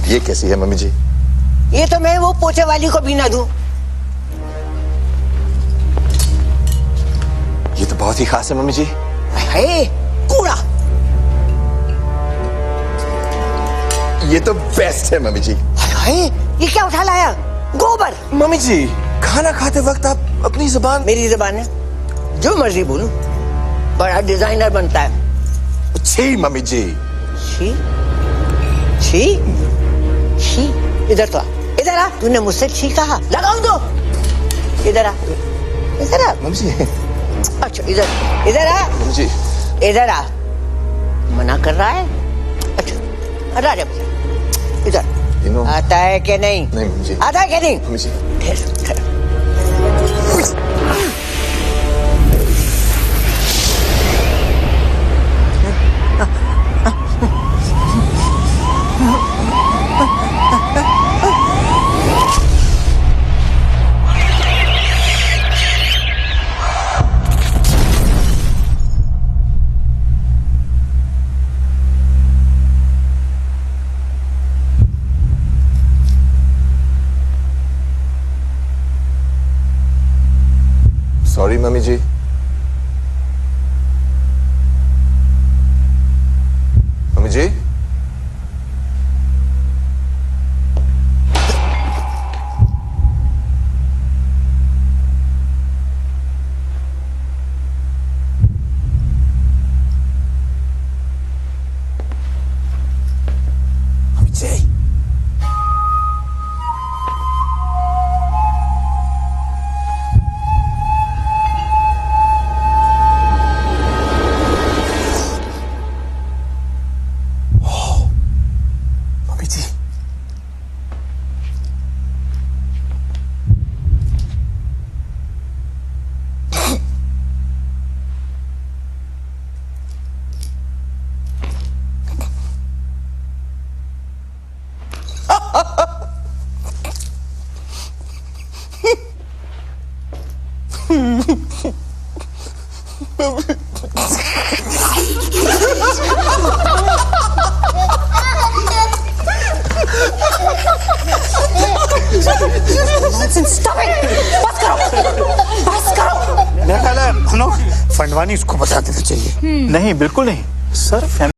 ये कैसी है मम्मी जी? ये तो मैं वो पोछे वाली को भी ना दूं। ये तो बहुत ही खास है मम्मी जी। है कूड़ा। ये तो बेस्ट है मम्मी जी। ये क्या उठा लाया? गोबर। मम्मी जी खाना खाते वक्त आप अपनी जुबान। मेरी जुबान है, जो मर्जी बोलूं, बड़ा डिजाइनर बनता है। छी मम्मी जी। छी छी छी, इधर तो आ, इधर आ। तूने मुझसे छी कहा, लगाऊं तो। इधर आ, इधर आ मम्मी जी। अच्छा इधर, इधर आ मम्मी जी। इधर आ। मना कर रहा है? अच्छा हटा जा, इधर। आता है कि नहीं? नहीं मम्मी जी। आता है कि नहीं? मम्मी जी। सॉरी मम्मी जी। मम्मी जी। मम्मी जी। फंडवानी इसको बता देना चाहिए। नहीं बिल्कुल नहीं सर, फैमिली